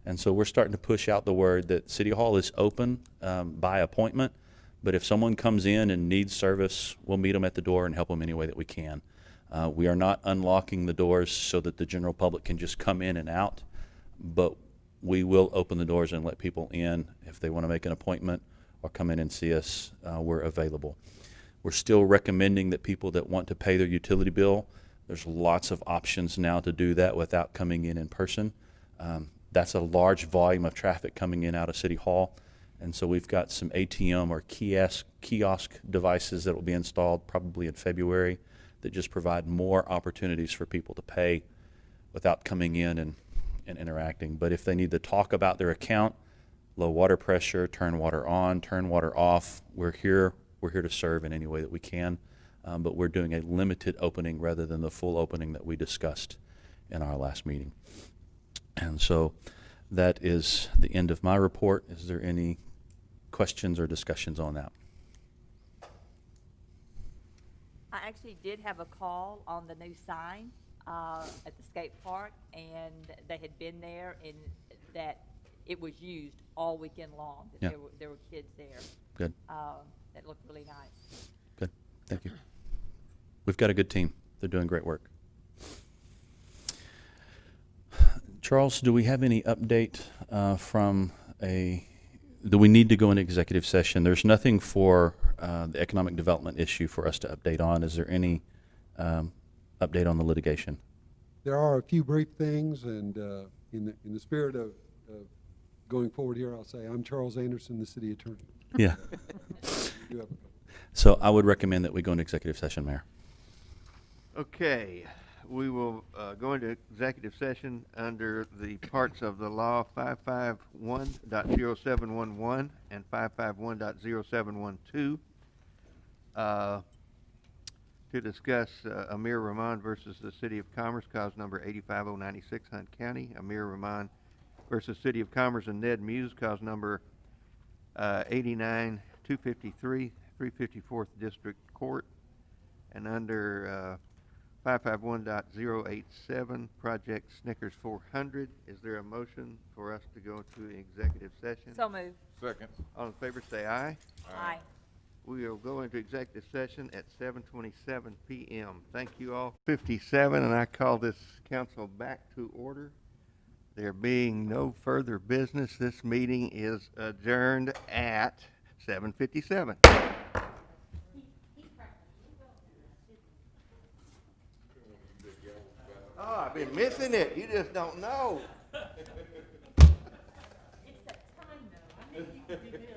And so we're starting to push out the word that City Hall is open by appointment, but if someone comes in and needs service, we'll meet them at the door and help them any way that we can. We are not unlocking the doors so that the general public can just come in and out, but we will open the doors and let people in. If they want to make an appointment or come in and see us, we're available. We're still recommending that people that want to pay their utility bill, there's lots of options now to do that without coming in person. That's a large volume of traffic coming in out of City Hall. And so we've got some ATM or kiosk devices that will be installed probably in February that just provide more opportunities for people to pay without coming in and interacting. But if they need to talk about their account, low water pressure, turn water on, turn water off, we're here to serve in any way that we can. But we're doing a limited opening rather than the full opening that we discussed in our last meeting. And so that is the end of my report. Is there any questions or discussions on that? I actually did have a call on the new sign at the skate park, and they had been there, and that it was used all weekend long. That Yeah. there were kids there. Good. That looked really nice. Good. Thank you. We've got a good team. They're doing great work. Charles, do we have any update do we need to go into executive session? There's nothing for the economic development issue for us to update on. Is there any update on the litigation? There are a few brief things, and in the spirit of going forward here, I'll say I'm Charles Anderson, the city attorney. Yeah. You have a- So I would recommend that we go into executive session, Mayor. Okay, we will go into executive session under the parts of the law 551.0711 and 551.0712 to discuss Amir Rahman versus the City of Commerce, cause number 85096, Hunt County. Amir Rahman versus City of Commerce and Ned Muse, cause number 89253, 354th District Court. And under 551.087, Project Snickers 400. Is there a motion for us to go to executive session? So moved. Second. All in favor say aye. Aye. We will go into executive session at 7:27 p.m. Thank you all. 57, and I call this council back to order. There being no further business, this meeting is adjourned at 7:57. Oh, I've been missing it. You just don't know. It's that time, though. I need you to do this.